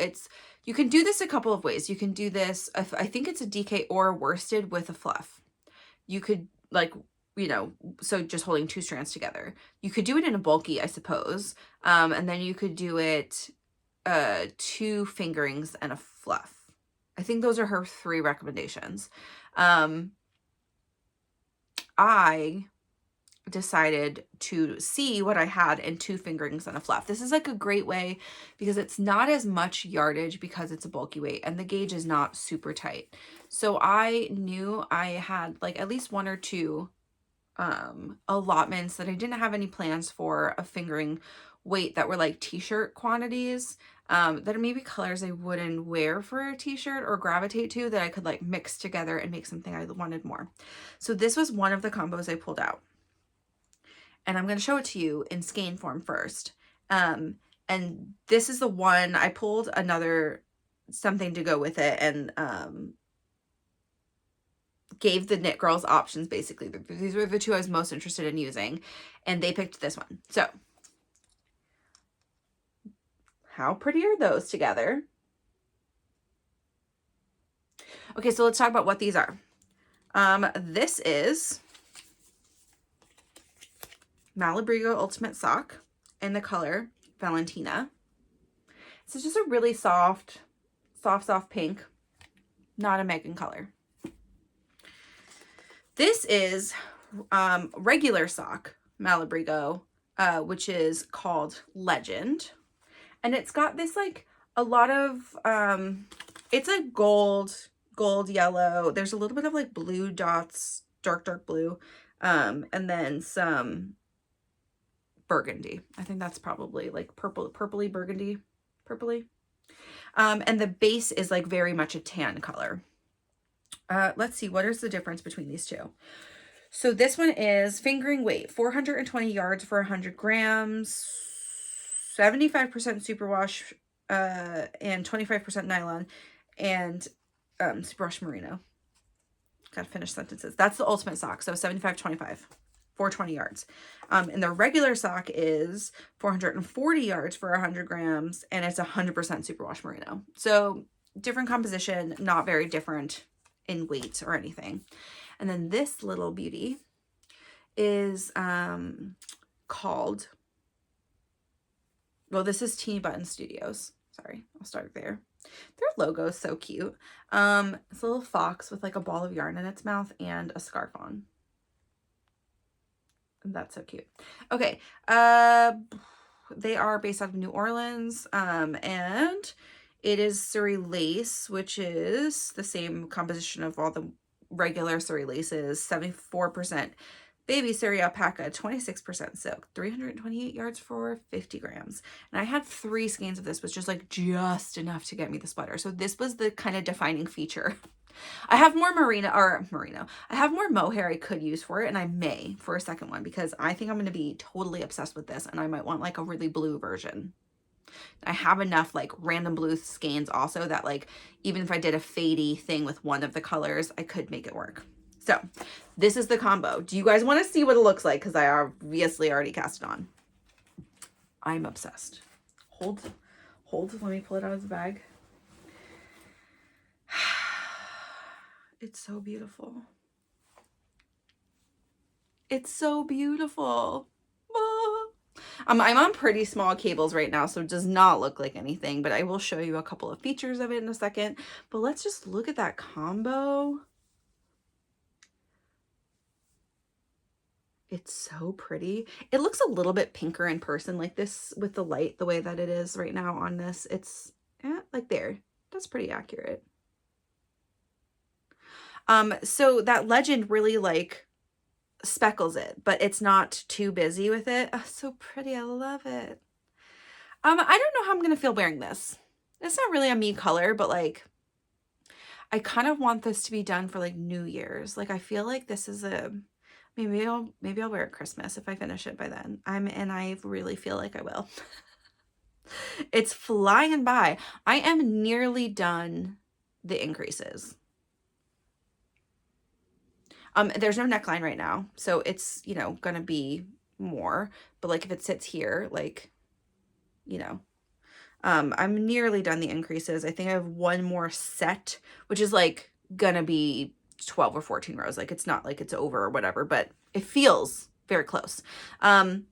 you can do this a couple of ways. You can do this, I think it's a DK or a worsted with a fluff. You could like, you know, so just holding 2 strands together. You could do it in a bulky, I suppose. And then you could do it 2 fingerings and a fluff. I think those are her 3 recommendations. I decided to see what I had in 2 fingerings and a fluff. This is like a great way because it's not as much yardage because it's a bulky weight, and the gauge is not super tight. So I knew I had like at least 1 or 2 allotments that I didn't have any plans for a fingering weight that were like t-shirt quantities, that are maybe colors I wouldn't wear for a t-shirt or gravitate to, that I could like mix together and make something I wanted more. So this was one of the combos I pulled out, and I'm going to show it to you in skein form first. And this is the one I pulled another something to go with it, and gave the knit girls options, basically. These were the two I was most interested in using, and they picked this one. So how pretty are those together? Okay, so let's talk about what these are. This is Malabrigo Ultimate Sock in the color Valentina. This is just a really soft pink, not a Megan color. This is regular sock Malabrigo, which is called Legend. And it's got this like a lot of, it's a gold yellow. There's a little bit of like blue dots, dark blue, and then some burgundy. I think that's probably like purpley burgundy, purpley. And the base is like very much a tan color. Let's see, what is the difference between these two? So this one is fingering weight, 420 yards for 100 grams, 75% superwash, and 25% nylon, and superwash merino. Gotta finish sentences. That's the ultimate sock. So 75-25, 420 yards. And the regular sock is 440 yards for 100 grams, and it's 100% superwash merino. So different composition, not very different in weight or anything. And then this little beauty is called, well, this is Teeny Button Studios. Sorry, I'll start there. Their logo is so cute. It's a little fox with like a ball of yarn in its mouth and a scarf on. That's so cute. Okay, they are based out of New Orleans, and it is Sari lace, which is the same composition of all the regular Sari laces, 74% baby Sari alpaca, 26% silk, 328 yards for 50 grams. And I had 3 skeins of this, which was like just enough to get me the sweater. So this was the kind of defining feature. I have more merino. I have more mohair I could use for it, and I may for a second one because I think I'm going to be totally obsessed with this, and I might want like a really blue version. I have enough like random blue skeins also that like even if I did a fadey thing with one of the colors, I could make it work. So this is the combo. Do you guys want to see what it looks like? Because I obviously already cast it on. I'm obsessed. Hold. Let me pull it out of the bag. It's so beautiful. It's so beautiful. Ah. I'm on pretty small cables right now, so it does not look like anything, but I will show you a couple of features of it in a second. But let's just look at that combo. It's so pretty. It looks a little bit pinker in person like this with the light, the way that it is right now on this. It's like there. That's pretty accurate. So that Legend really like speckles it, but it's not too busy with it. Oh, so pretty. I love it. I don't know how I'm gonna feel wearing this. It's not really a me color, but like I kind of want this to be done for like New Year's. Like I feel like this is a maybe I'll wear it Christmas if I finish it by then. I really feel like I will. It's flying by. I am nearly done the increases. There's no neckline right now, so it's, you know, gonna be more, but like if it sits here, like, you know, I'm nearly done the increases. I think I have one more set, which is like gonna be 12 or 14 rows. Like it's not like it's over or whatever, but it feels very close. And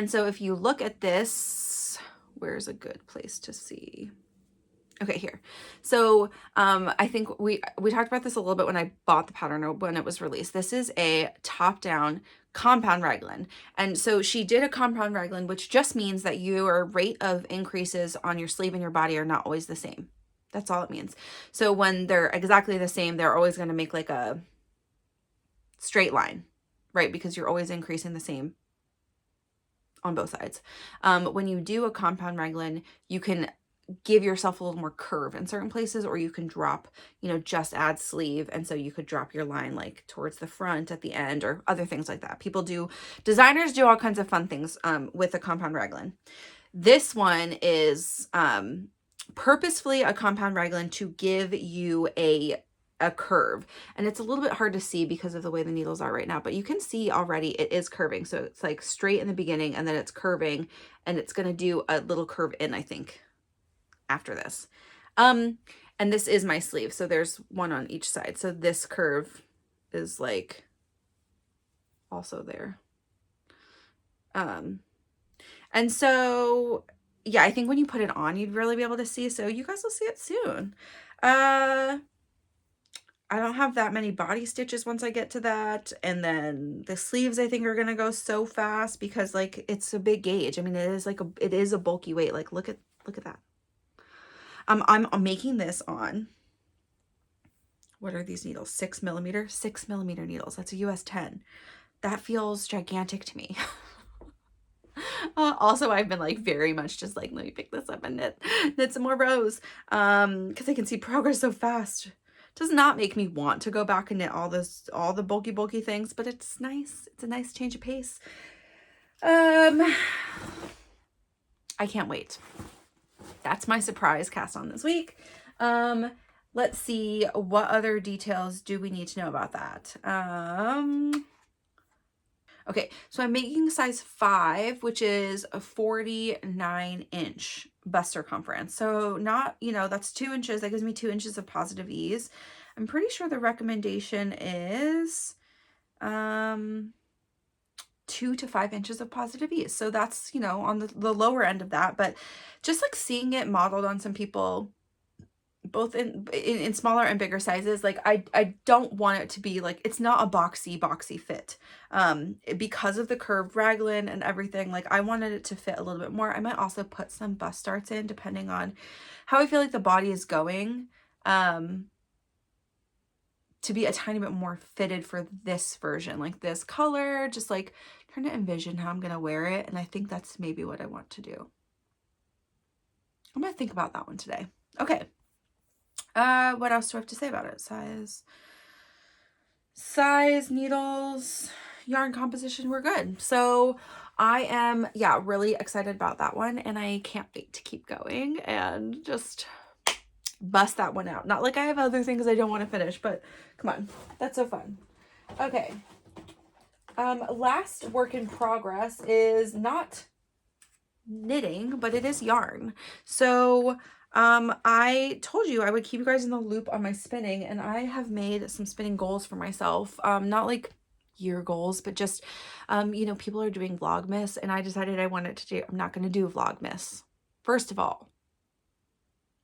so if you look at this, where's a good place to see? Okay, here. So I think we talked about this a little bit when I bought the pattern when it was released. This is a top-down compound raglan. And so she did a compound raglan, which just means that your rate of increases on your sleeve and your body are not always the same. That's all it means. So when they're exactly the same, they're always going to make like a straight line, right? Because you're always increasing the same on both sides. When you do a compound raglan, you can give yourself a little more curve in certain places, or you can drop, you know, just add sleeve. And so you could drop your line like towards the front at the end or other things like that. Designers do all kinds of fun things with a compound raglan. This one is purposefully a compound raglan to give you a a curve, and it's a little bit hard to see because of the way the needles are right now, but you can see already it is curving. So it's like straight in the beginning and then it's curving, and it's going to do a little curve in, I think, after this. And this is my sleeve. So there's one on each side. So this curve is like also there. And so, yeah, I think when you put it on, you'd really be able to see. So you guys will see it soon. I don't have that many body stitches once I get to that. And then the sleeves, I think, are going to go so fast because like it's a big gauge. I mean, it is a bulky weight. Like, look at that. I'm making this on, what are these needles? 6 millimeter needles. That's a US 10. That feels gigantic to me. Also, I've been like very much just like, let me pick this up and knit some more rows. Because I can see progress so fast. Does not make me want to go back and knit all the bulky things, but it's nice. It's a nice change of pace. I can't wait. That's my surprise cast on this week. Let's see, what other details do we need to know about that? Okay, so I'm making size 5, which is a 49-inch bust circumference. So not, that's 2 inches. That gives me 2 inches of positive ease. I'm pretty sure the recommendation is 2 to 5 inches of positive ease. So that's, on the lower end of that. But just like seeing it modeled on some people, both in smaller and bigger sizes, like I don't want it to be like, it's not a boxy fit, because of the curved raglan and everything. Like I wanted it to fit a little bit more. I might also put some bust darts in depending on how I feel like the body is going, to be a tiny bit more fitted for this version, like this color, just like trying to envision how I'm gonna wear it. And I think that's maybe what I want to do. I'm gonna think about that one today. Okay. What else do I have to say about it? Size, needles, yarn composition, we're good. So I am, really excited about that one, and I can't wait to keep going and just bust that one out. Not like I have other things I don't want to finish, but come on, that's so fun. Okay. Last work in progress is not knitting, but it is yarn. So I told you I would keep you guys in the loop on my spinning, and I have made some spinning goals for myself. Not like year goals, but just, people are doing Vlogmas, and I decided I wanted to do, I'm not going to do Vlogmas. First of all,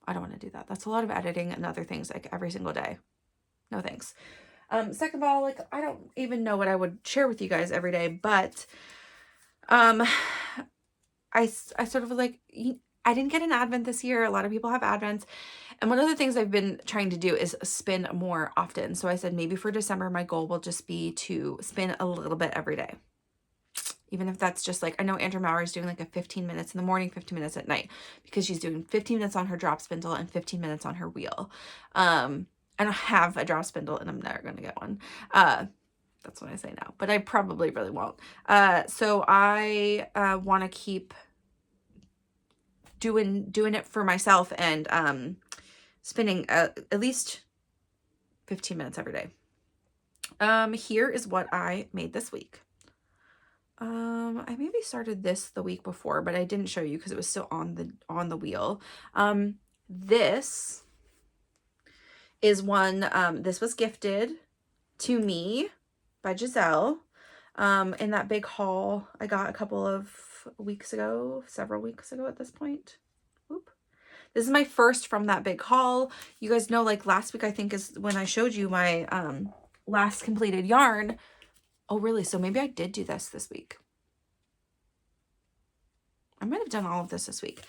I don't want to do that. That's a lot of editing and other things like every single day. No thanks. Second of all, like, I don't even know what I would share with you guys every day, but, I sort of was like, I didn't get an advent this year. A lot of people have advents. And one of the things I've been trying to do is spin more often. So I said maybe for December, my goal will just be to spin a little bit every day. Even if that's just like, I know Andrew Maurer is doing like a 15 minutes in the morning, 15 minutes at night, because she's doing 15 minutes on her drop spindle and 15 minutes on her wheel. I don't have a drop spindle, and I'm never going to get one. That's what I say now, but I probably really won't. So I want to keep doing it for myself and spinning at least 15 minutes every day. Here is what I made this week. I maybe started this the week before, but I didn't show you because it was still on the wheel. This is one, this was gifted to me by Giselle in that big haul I got a couple of weeks ago, several weeks ago at this point. Whoop. This is my first from that big haul. You guys know, like last week I think is when I showed you my last completed yarn. Oh really? So maybe I did do this week. I might have done all of this week.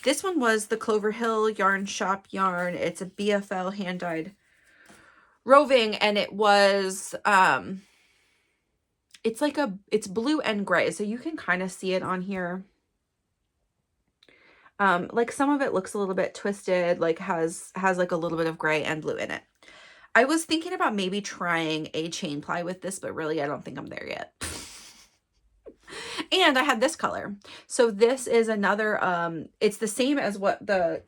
This one was the Clover Hill Yarn Shop yarn. It's a BFL hand-dyed roving, and it was it's blue and gray, so you can kind of see it on here. Like some of it looks a little bit twisted, like has like a little bit of gray and blue in it. I was thinking about maybe trying a chain ply with this, but really I don't think I'm there yet. And I had this color. So this is another, it's the same as what the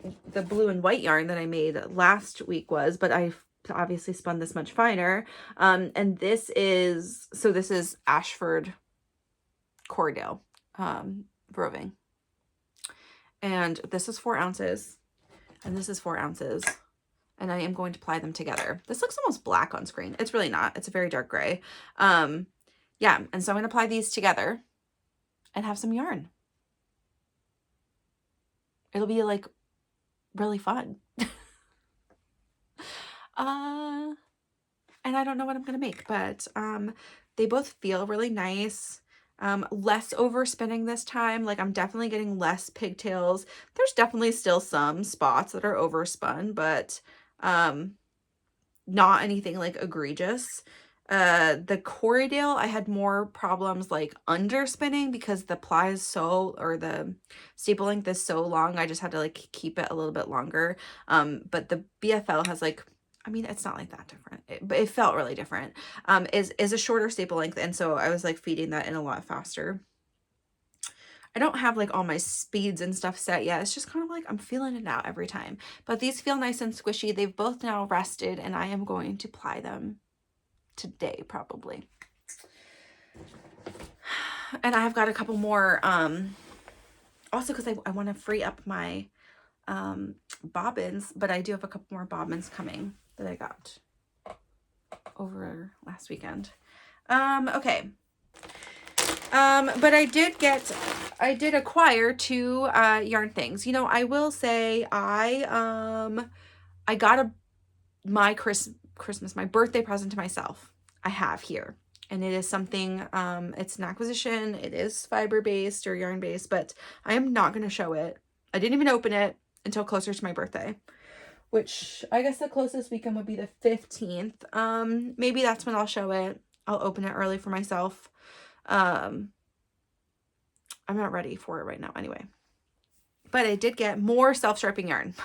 blue and white yarn that I made last week was, but I obviously spun this much finer. And this is Ashford Corriedale roving. And this is 4 ounces. And this is 4 ounces. And I am going to apply them together. This looks almost black on screen. It's really not. It's a very dark gray. Yeah, and so I'm going to apply these together and have some yarn. It'll be like really fun. And I don't know what I'm going to make, but they both feel really nice. Less overspinning this time. Like, I'm definitely getting less pigtails. There's definitely still some spots that are overspun, but not anything like egregious. The Corriedale, I had more problems like underspinning because the ply is so, or the staple length is so long. I just had to like keep it a little bit longer. But the BFL has like, I mean, it's not like that different, but it felt really different. Is a shorter staple length, and so I was like feeding that in a lot faster. I don't have like all my speeds and stuff set yet. It's just kind of like I'm feeling it out every time. But these feel nice and squishy. They've both now rested, and I am going to ply them today probably. And I've got a couple more also because I want to free up my bobbins, but I do have a couple more bobbins coming that I got over last weekend. Okay. But I did acquire 2 yarn things. You know, I will say I got my Christmas, my birthday present to myself. I have here, and it is something, it's an acquisition. It is fiber-based or yarn-based, but I am not going to show it. I didn't even open it until closer to my birthday, which I guess the closest weekend would be the 15th. Maybe that's when I'll show it. I'll open it early for myself. I'm not ready for it right now anyway. But I did get more self-striping yarn.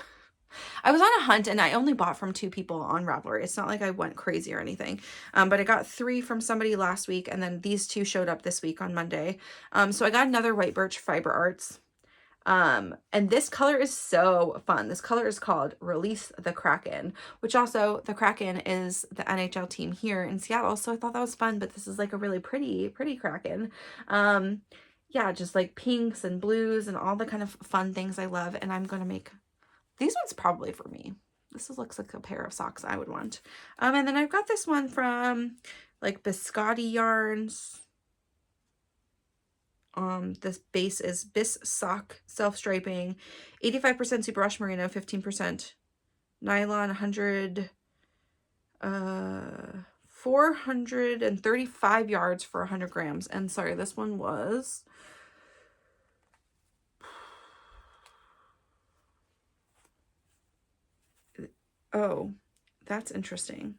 I was on a hunt and I only bought from 2 people on Ravelry. It's not like I went crazy or anything. But I got 3 from somebody last week, and then these 2 showed up this week on Monday. So I got another white Birch Fiber Arts. And this color is so fun. This color is called Release the Kraken, which also the Kraken is the NHL team here in Seattle. So I thought that was fun, but this is like a really pretty Kraken. Yeah, just like pinks and blues and all the kind of fun things I love. And I'm going to make these ones probably for me. This looks like a pair of socks I would want. And then I've got this one from like Biscotti Yarns. This base is Bis Sock Self-Striping, 85% superwash merino, 15% nylon, 435 yards for 100 grams. And sorry, this one was oh, that's interesting.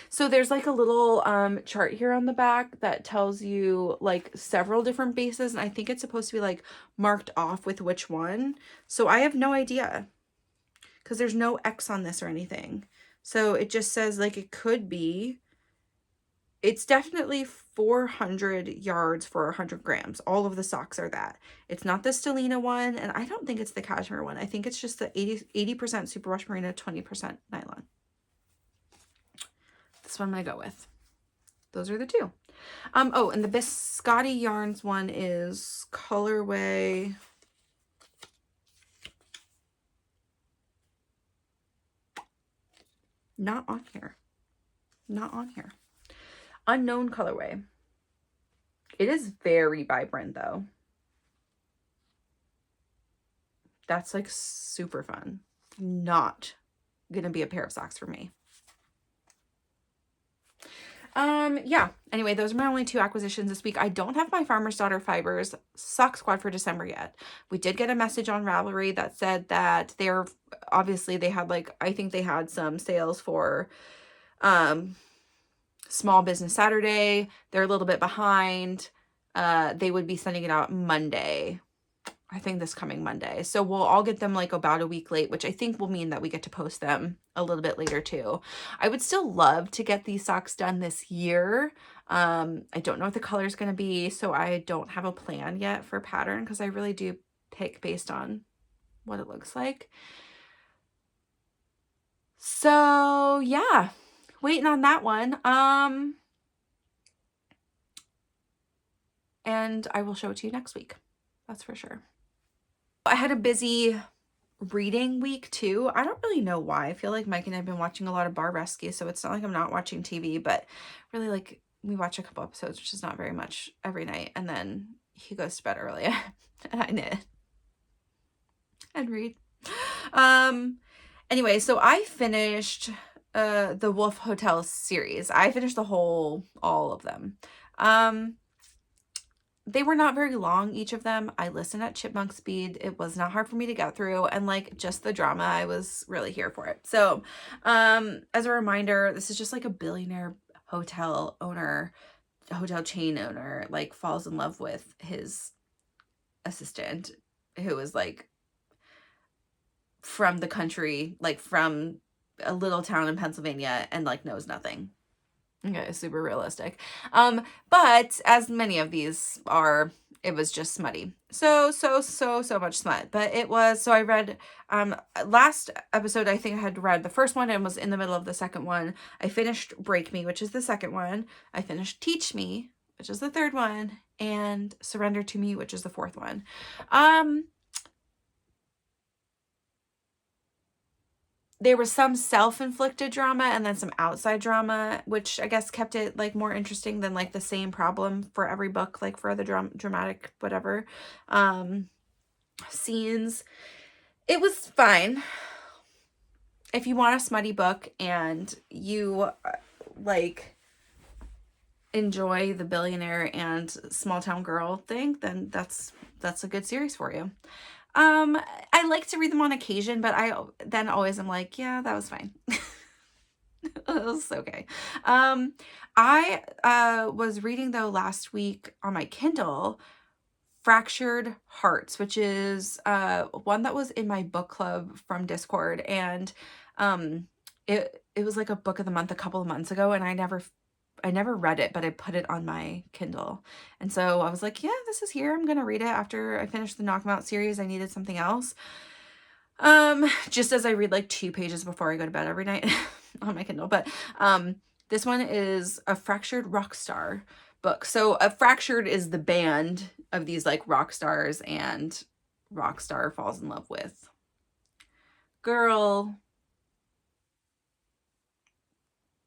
So there's like a little chart here on the back that tells you like several different bases, and I think it's supposed to be like marked off with which one. So I have no idea because there's no X on this or anything. So it just says like it could be, it's definitely 400 yards for 100 grams. All of the socks are that. It's not the Stellina one, and I don't think it's the cashmere one. I think it's just the 80% superwash merino, 20% nylon. That's what I'm going to go with. Those are the 2. Oh, and the Biscotti Yarns one is colorway. Not on here. Not on here. Unknown colorway. It is very vibrant though. That's like super fun. Not going to be a pair of socks for me. Yeah, anyway, those are my only 2 acquisitions this week. I don't have my Farmer's Daughter Fibers sock squad for December yet. We did get a message on Ravelry that said that they're, obviously they had like, I think they had some sales for Small Business Saturday. They're a little bit behind. They would be sending it out Monday. I think this coming Monday. So we'll all get them like about a week late, which I think will mean that we get to post them a little bit later too. I would still love to get these socks done this year. I don't know what the color is going to be, so I don't have a plan yet for pattern because I really do pick based on what it looks like. So yeah, waiting on that one. And I will show it to you next week. That's for sure. I had a busy reading week too. I don't really know why. I feel like Mike and I have been watching a lot of Bar Rescue, so it's not like I'm not watching TV, but really, like, we watch a couple episodes, which is not very much every night, and then he goes to bed early and I knit and read. Anyway, so I finished the Wolf Hotel series. I finished all of them. They were not very long, each of them. I listened at chipmunk speed. It was not hard for me to get through, and like just the drama, I was really here for it. So, as a reminder, this is just like a billionaire hotel owner, hotel chain owner, like falls in love with his assistant, who is like from the country, like from a little town in Pennsylvania, and like knows nothing. Okay, super realistic. But as many of these are, it was just smutty. So much smut. But it was, so I read, last episode, I think I had read the first one and was in the middle of the second one. I finished Break Me, which is the second one. I finished Teach Me, which is the third one. And Surrender to Me, which is the fourth one. There was some self-inflicted drama and then some outside drama, which I guess kept it like more interesting than like the same problem for every book, like for the dramatic whatever scenes. It was fine. If you want a smutty book and you like enjoy the billionaire and small town girl thing, then that's a good series for you. I like to read them on occasion, but I then always am like, yeah, that was fine. It was okay. I was reading though last week on my Kindle Fractured Hearts, which is one that was in my book club from Discord, and it was like a book of the month a couple of months ago, and I never read it, but I put it on my Kindle. And so I was like, yeah, this is here. I'm going to read it after I finish the Knock 'em Out series. I needed something else. Just as I read like 2 pages before I go to bed every night on my Kindle. But this one is a Fractured Rock Star book. So a Fractured is the band of these like rock stars, and rock star falls in love with girl,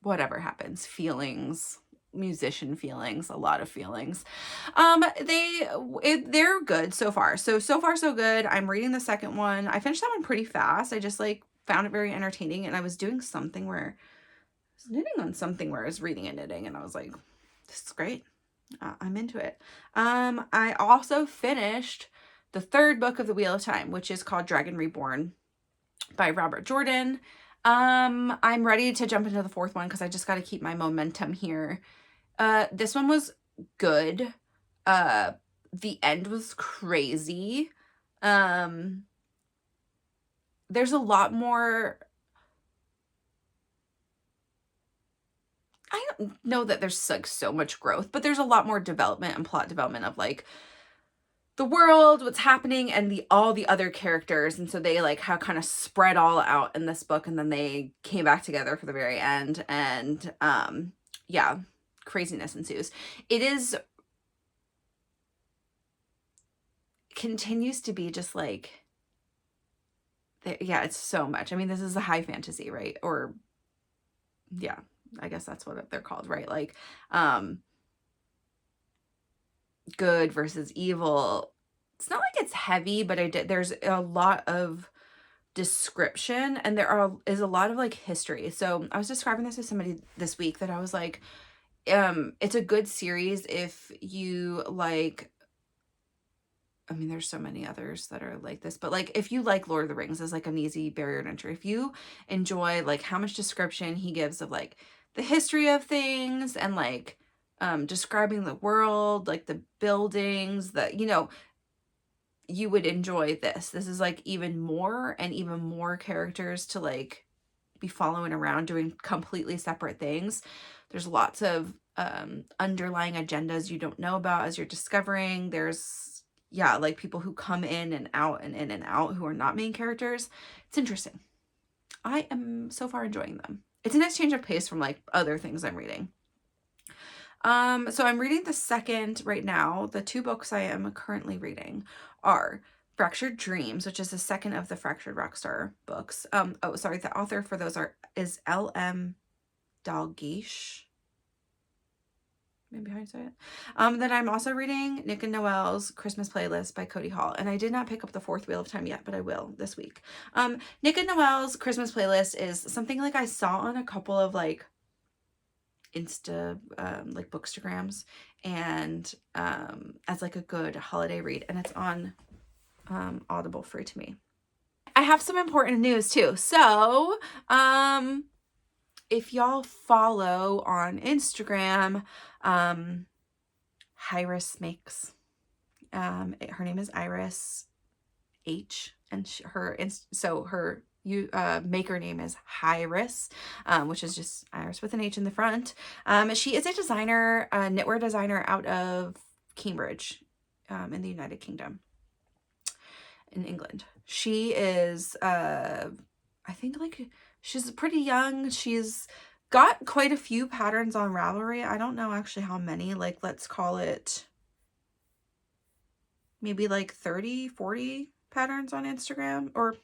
whatever happens, feelings, musician feelings, a lot of feelings. They're good so far. So far so good. I'm reading the second one. I finished that one pretty fast. I just like found it very entertaining, and I was doing something where I was knitting on something where I was reading and knitting, and I was like, this is great. I'm into it. I also finished the third book of the Wheel of Time, which is called Dragon Reborn by Robert Jordan. I'm ready to jump into the fourth one because I just got to keep my momentum here. This one was good. The end was crazy. There's a lot more. I don't know that there's like so much growth, but there's a lot more development and plot development of like the world, what's happening, and all the other characters. And so they like how kind of spread all out in this book, and then they came back together for the very end, and yeah, craziness ensues. It continues to be just like, yeah, it's so much. I mean, this is a high fantasy, right? Or yeah, I guess that's what they're called, right? Like good versus evil. It's not like it's heavy, but there's a lot of description, and is a lot of like history. So I was describing this to somebody this week that I was like, it's a good series if you like, I mean, there's so many others that are like this, but like if you like Lord of the Rings as like an easy barrier to entry, if you enjoy like how much description he gives of like the history of things, and like describing the world, like the buildings, that, you know, you would enjoy this. This is like even more characters to like be following around doing completely separate things. There's lots of underlying agendas you don't know about as you're discovering. There's, yeah, like people who come in and out and in and out who are not main characters. It's interesting. I am so far enjoying them. It's an exchange of pace from like other things I'm reading. So I'm reading the second right now. The 2 books I am currently reading are Fractured Dreams, which is the second of the Fractured Rockstar books. Oh, sorry, the author for those is L.M. Dalgleish. Maybe how you say it. Then I'm also reading Nick and Noelle's Christmas Playlist by Cody Hall, and I did not pick up the 4th Wheel of Time yet, but I will this week. Nick and Noelle's Christmas Playlist is something like I saw on a couple of like Insta like bookstagrams, and as like a good holiday read, and it's on Audible free to me. I have some important news too. So if y'all follow on Instagram, Iris makes, her name is Iris H, and her maker name is Iris, which is just Iris with an H in the front. She is a designer, a knitwear designer out of Cambridge, in the United Kingdom, in England. She is, I think like she's pretty young. She's got quite a few patterns on Ravelry. I don't know actually how many, like let's call it maybe like 30, 40 patterns on Instagram, or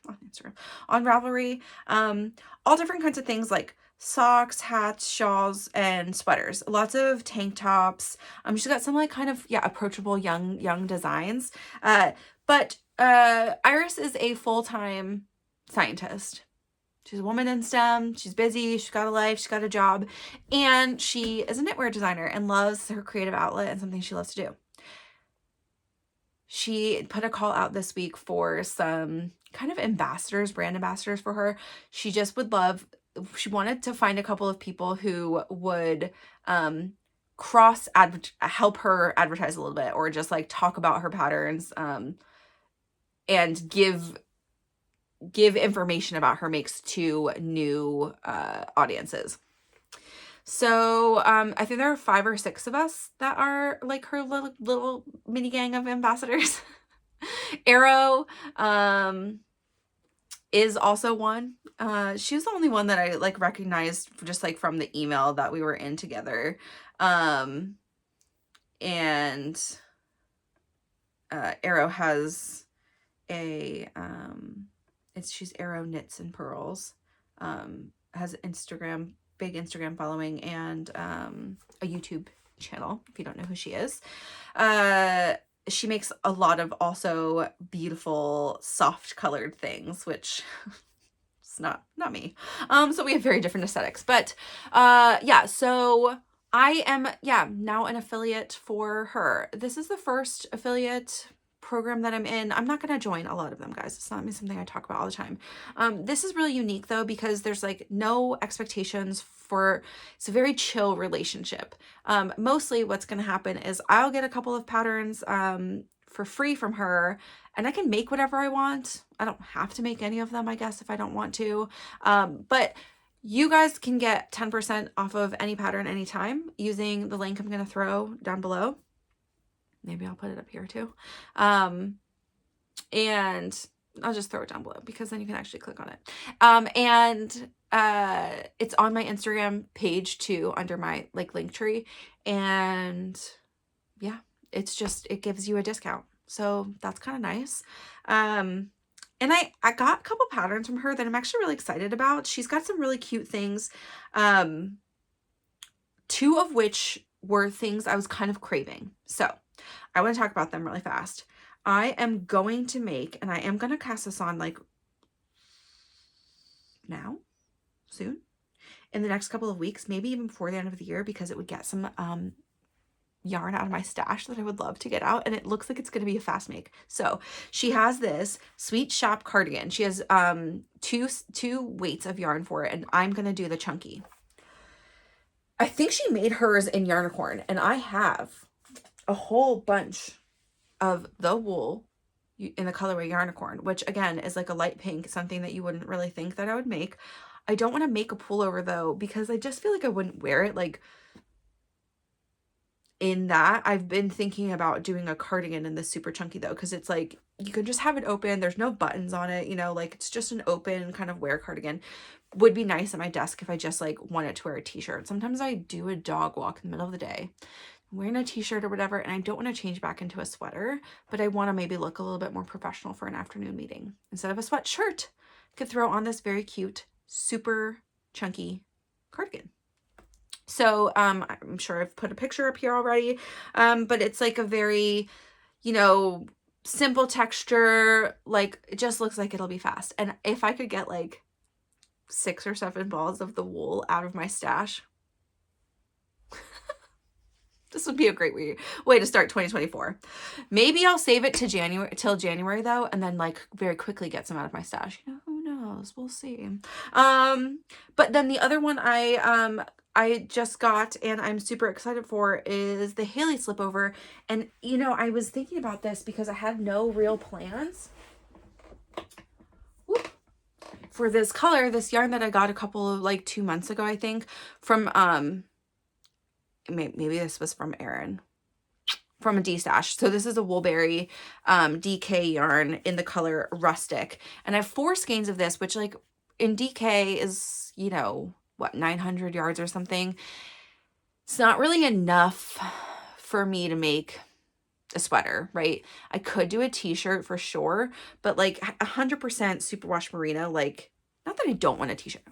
on Ravelry. All different kinds of things like socks, hats, shawls, and sweaters. Lots of tank tops. She's got some like kind of, yeah, approachable young designs. But Iris is a full-time scientist. She's a woman in STEM. She's busy. She's got a life. She's got a job. And she is a knitwear designer and loves her creative outlet and something she loves to do. She put a call out this week for some kind of ambassadors, brand ambassadors for her. She just would love, she wanted to find a couple of people who would help her advertise a little bit, or just like talk about her patterns and give information about her makes to new audiences. So I think there are 5 or 6 of us that are like her little mini gang of ambassadors. Arrow is also one. She was the only one that I like recognized just like from the email that we were in together. And Arrow has a she's Arrow Knits and Pearls. Has Instagram, big Instagram following, and a YouTube channel, if you don't know who she is. She makes a lot of also beautiful soft colored things, which it's not me. So we have very different aesthetics, but yeah, so I am now an affiliate for her. This is the first affiliate program that I'm in. I'm not going to join a lot of them, guys. It's not something I talk about all the time. This is really unique though, because there's like no expectations for, it's a very chill relationship. Mostly what's going to happen is I'll get a couple of patterns for free from her, and I can make whatever I want. I don't have to make any of them, I guess, if I don't want to. But you guys can get 10% off of any pattern anytime using the link I'm going to throw down below. Maybe I'll put it up here too. And I'll just throw it down below because then you can actually click on it. And it's on my Instagram page too, under my like link tree. And yeah, it's just, it gives you a discount. So that's kind of nice. And I got a couple patterns from her that I'm actually really excited about. She's got some really cute things. 2 of which were things I was kind of craving. So I want to talk about them really fast. I am going to make, and I am going to cast this on like now, soon, in the next couple of weeks, maybe even before the end of the year, because it would get some yarn out of my stash that I would love to get out, and it looks like it's going to be a fast make. So she has this Sweet Shop cardigan. She has two weights of yarn for it, and I'm going to do the chunky. I think she made hers in Yarnicorn, and I have a whole bunch of the wool in the colorway Yarnicorn, which again is like a light pink, something that you wouldn't really think that I would make. I don't want to make a pullover though, because I just feel like I wouldn't wear it. Like, in that. I've been thinking about doing a cardigan in this super chunky though, because it's like you can just have it open. There's no buttons on it, you know, like it's just an open kind of wear cardigan. Would be nice at my desk if I just like wanted to wear a t-shirt. Sometimes I do a dog walk in the middle of the day, I'm wearing a t-shirt or whatever, and I don't want to change back into a sweater, but I want to maybe look a little bit more professional for an afternoon meeting. Instead of a sweatshirt, I could throw on this very cute, super chunky cardigan. So I'm sure I've put a picture up here already, but it's like a very, you know, simple texture. Like it just looks like it'll be fast. And if I could get like 6 or 7 balls of the wool out of my stash, this would be a great way to start 2024. Maybe I'll save it to January though, and then like very quickly get some out of my stash. You know, who knows? We'll see. But then the other one I just got and I'm super excited for is the Haley slipover. And you know, I was thinking about this because I had no real plans for this color, this yarn that I got a couple of like 2 months ago, I think, from maybe this was from Erin, from a D-stash. So this is a Woolberry DK yarn in the color Rustic. And I have 4 skeins of this, which like in DK is, you know, what, 900 yards or something. It's not really enough for me to make a sweater, right? I could do a t-shirt for sure, but like 100% superwash merino, like, not that I don't want a t-shirt.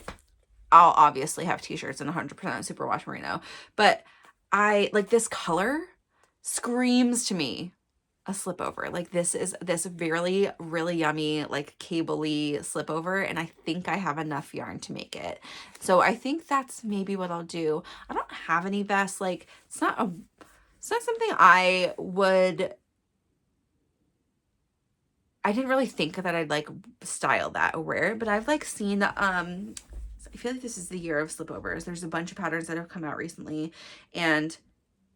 I'll obviously have t-shirts in 100% superwash merino, but I like this color screams to me a slipover. Like this is this really, really yummy, like cable-y slipover. And I think I have enough yarn to make it. So I think that's maybe what I'll do. I don't have any vests. Like it's not something I didn't really think that I'd like style that or wear it, but I've like seen, I feel like this is the year of slipovers. There's a bunch of patterns that have come out recently, and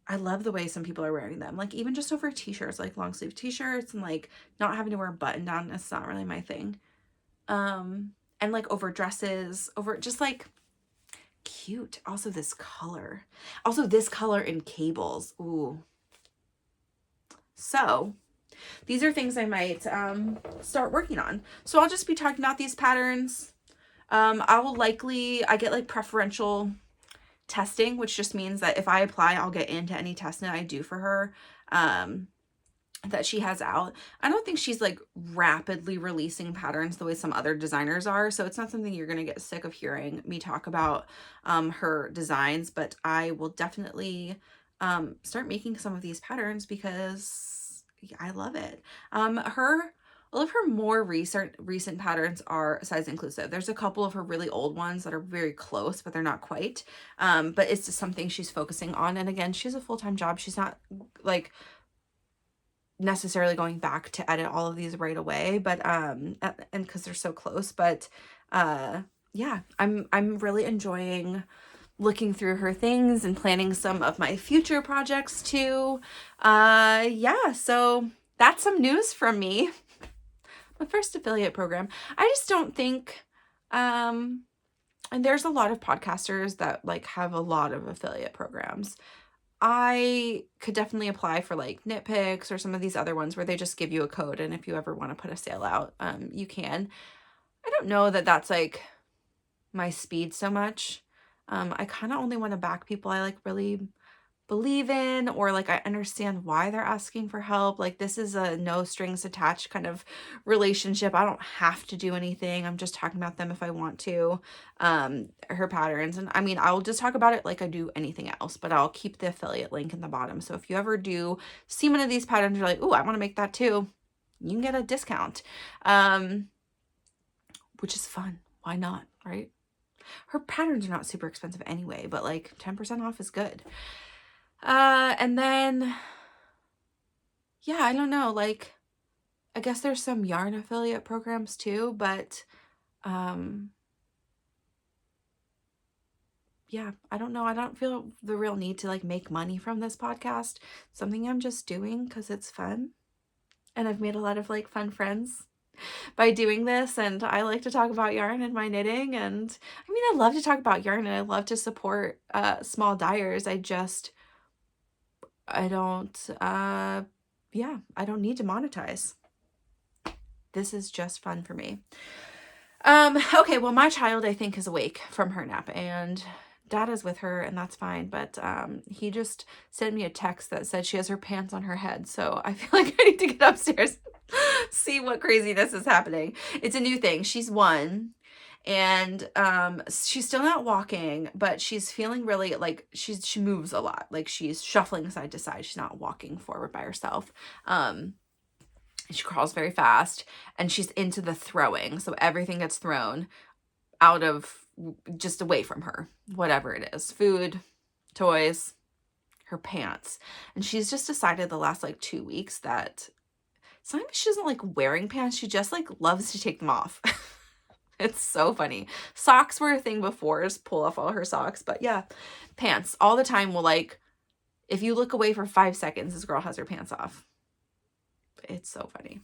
I love the way some people are wearing them. Like even just over t-shirts, like long sleeve t-shirts, and like not having to wear a button down. That's not really my thing. And like over dresses, over just like cute. Also this color in cables. Ooh. So these are things I might start working on. So I'll just be talking about these patterns. I get like preferential testing, which just means that if I apply, I'll get into any test net I do for her, that she has out. I don't think she's like rapidly releasing patterns the way some other designers are. So it's not something you're going to get sick of hearing me talk about, her designs, but I will definitely, start making some of these patterns because I love it. All of her more recent patterns are size inclusive. There's a couple of her really old ones that are very close, but they're not quite. But it's just something she's focusing on. And again, she has a full-time job. She's not like necessarily going back to edit all of these right away, but and because they're so close. But yeah, I'm really enjoying looking through her things and planning some of my future projects too. Yeah, so that's some news from me. My first affiliate program. I just don't think, and there's a lot of podcasters that like have a lot of affiliate programs. I could definitely apply for like Knit Picks or some of these other ones where they just give you a code, and if you ever want to put a sale out, you can. I don't know that that's like my speed so much. I kind of only want to back people I like really believe in, or like I understand why they're asking for help. Like this is a no strings attached kind of relationship. I don't have to do anything. I'm just talking about them if I want to. Her patterns, and I mean I'll just talk about it like I do anything else, but I'll keep the affiliate link in the bottom. So if you ever do see one of these patterns, you're like, oh, I want to make that too, you can get a discount, which is fun. Why not, right? Her patterns are not super expensive anyway, but like 10% off is good. And then, yeah, I don't know, like, I guess there's some yarn affiliate programs too, but, yeah, I don't know. I don't feel the real need to like make money from this podcast. Something I'm just doing because it's fun. And I've made a lot of like fun friends by doing this, and I like to talk about yarn and my knitting, and I mean I love to talk about yarn and I love to support small dyers. I don't, yeah, I don't need to monetize. This is just fun for me. Okay, well, my child, I think, is awake from her nap, and Dad is with her, and that's fine, but he just sent me a text that said she has her pants on her head, so I feel like I need to get upstairs, see what craziness is happening. It's a new thing. She's 1, and she's still not walking, but she's feeling really, like, she moves a lot. Like, she's shuffling side to side. She's not walking forward by herself. She crawls very fast, and she's into the throwing. So everything gets thrown out of, just away from her, whatever it is, food, toys, her pants. And she's just decided the last like 2 weeks that sometimes she doesn't like wearing pants. She just like loves to take them off. It's so funny. Socks were a thing before, just pull off all her socks. But yeah, pants all the time. Will, like, if you look away for 5 seconds, this girl has her pants off. It's so funny.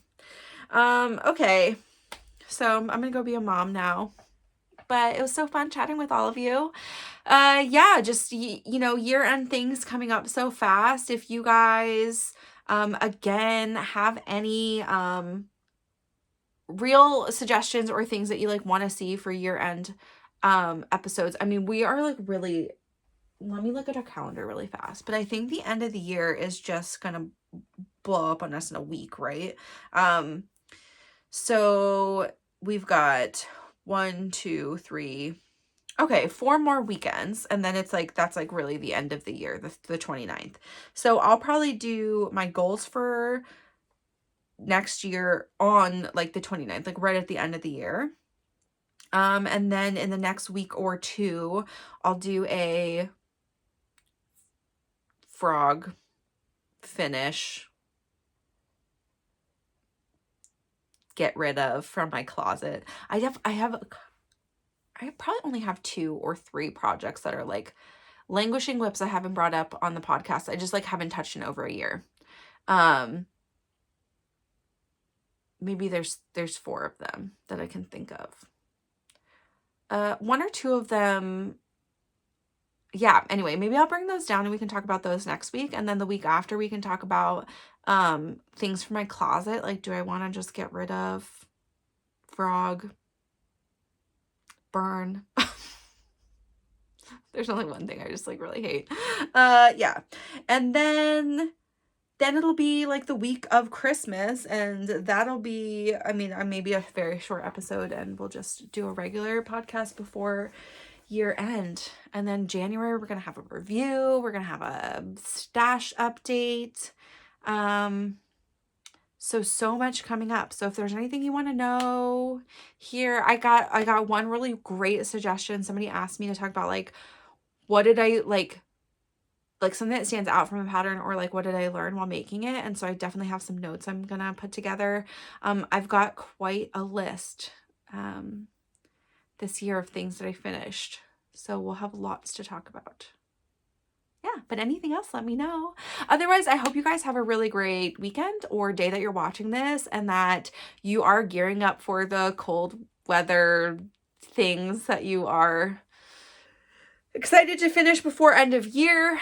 Okay, so I'm gonna go be a mom now, but it was so fun chatting with all of you. Yeah, just, you know, year-end things coming up so fast. If you guys, again, have any, real suggestions or things that you like want to see for year-end, episodes. I mean, we are like really, let me look at our calendar really fast, but I think the end of the year is just gonna blow up on us in a week, right? So we've got 1, 2, 3, okay, 4 more weekends, and then it's like, that's like really the end of the year, the 29th. So I'll probably do my goals for next year on like the 29th, like right at the end of the year. And then in the next week or 2, I'll do a frog finish, get rid of from my closet. I probably only have 2 or 3 projects that are like languishing whips I haven't brought up on the podcast. I just like haven't touched in over a year. Maybe there's 4 of them that I can think of. 1 or 2 of them, yeah, anyway, maybe I'll bring those down and we can talk about those next week. And then the week after we can talk about things for my closet. Like, do I want to just get rid of frog, burn? There's only one thing I just like really hate. Yeah. And then it'll be like the week of Christmas, and that'll be, I mean, maybe a very short episode, and we'll just do a regular podcast before year end. And then January, we're going to have a review. We're going to have a stash update. So much coming up. So if there's anything you want to know here, I got one really great suggestion. Somebody asked me to talk about like, what did I like something that stands out from a pattern, or like what did I learn while making it. And so I definitely have some notes I'm gonna put together. I've got quite a list this year of things that I finished, so we'll have lots to talk about. Yeah, but anything else, let me know. Otherwise, I hope you guys have a really great weekend or day that you're watching this, and that you are gearing up for the cold weather things that you are excited to finish before end of year.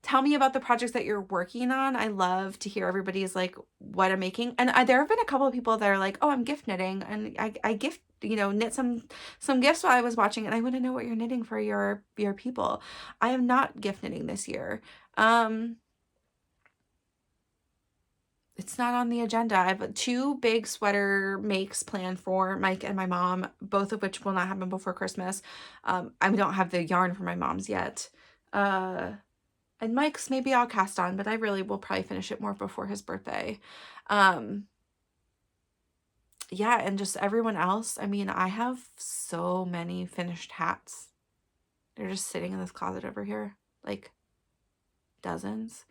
Tell me about the projects that you're working on. I love to hear everybody's like what I'm making. And there have been a couple of people that are like, oh, I'm gift knitting, and I gift, you know, knit some gifts while I was watching, and I want to know what you're knitting for your people. I am not gift knitting this year. It's not on the agenda. I have 2 big sweater makes planned for Mike and my mom, both of which will not happen before Christmas. I don't have the yarn for my mom's yet. And Mike's, maybe I'll cast on, but I really will probably finish it more before his birthday. Yeah, and just everyone else. I mean, I have so many finished hats. They're just sitting in this closet over here, like dozens.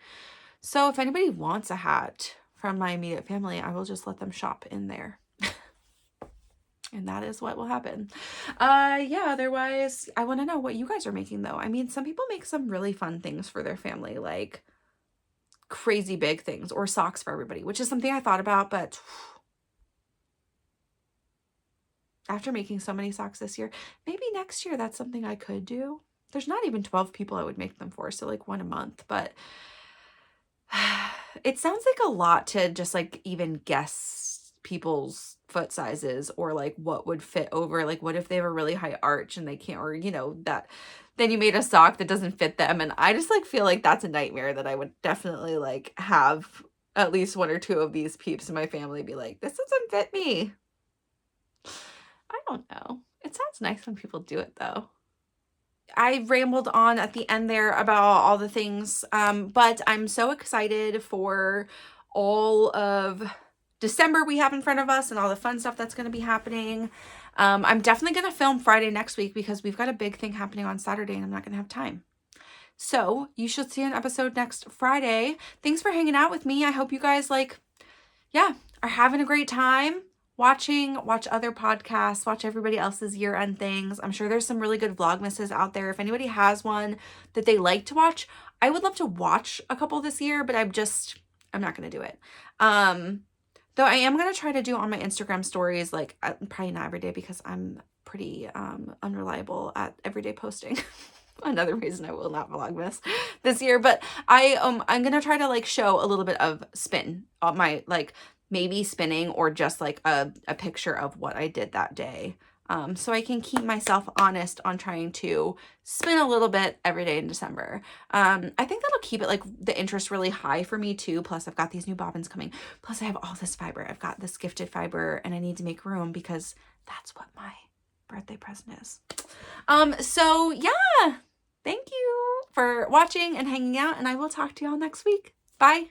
So if anybody wants a hat from my immediate family, I will just let them shop in there. And that is what will happen. Yeah, otherwise, I want to know what you guys are making, though. I mean, some people make some really fun things for their family, like crazy big things, or socks for everybody, which is something I thought about, but after making so many socks this year, maybe next year that's something I could do. there's not even 12 people I would make them for, so like one a month, but it sounds like a lot to just like even guess people's foot sizes or like what would fit over. Like what if they have a really high arch and they can't, or you know, that then you made a sock that doesn't fit them. And I just like feel like that's a nightmare that I would definitely like have at least one or two of these peeps in my family be like, this doesn't fit me. I don't know. It sounds nice when people do it though. I rambled on at the end there about all the things, but I'm so excited for all of December we have in front of us and all the fun stuff that's going to be happening. I'm definitely going to film Friday next week because we've got a big thing happening on Saturday and I'm not going to have time. So you should see an episode next Friday. Thanks for hanging out with me. I hope you guys are having a great time. Watch other podcasts, watch everybody else's year-end things. I'm sure there's some really good Vlogmases out there. If anybody has one that they like to watch, I would love to watch a couple this year, but I'm not going to do it. Though I am going to try to do on my Instagram stories, like probably not every day because I'm pretty unreliable at everyday posting. Another reason I will not Vlogmas this year, but I'm going to try to like show a little bit of spin on my like maybe spinning or just like a picture of what I did that day. So I can keep myself honest on trying to spin a little bit every day in December. I think that'll keep it like the interest really high for me too. Plus I've got these new bobbins coming. Plus I have all this fiber. I've got this gifted fiber and I need to make room because that's what my birthday present is. So yeah, thank you for watching and hanging out and I will talk to y'all next week. Bye.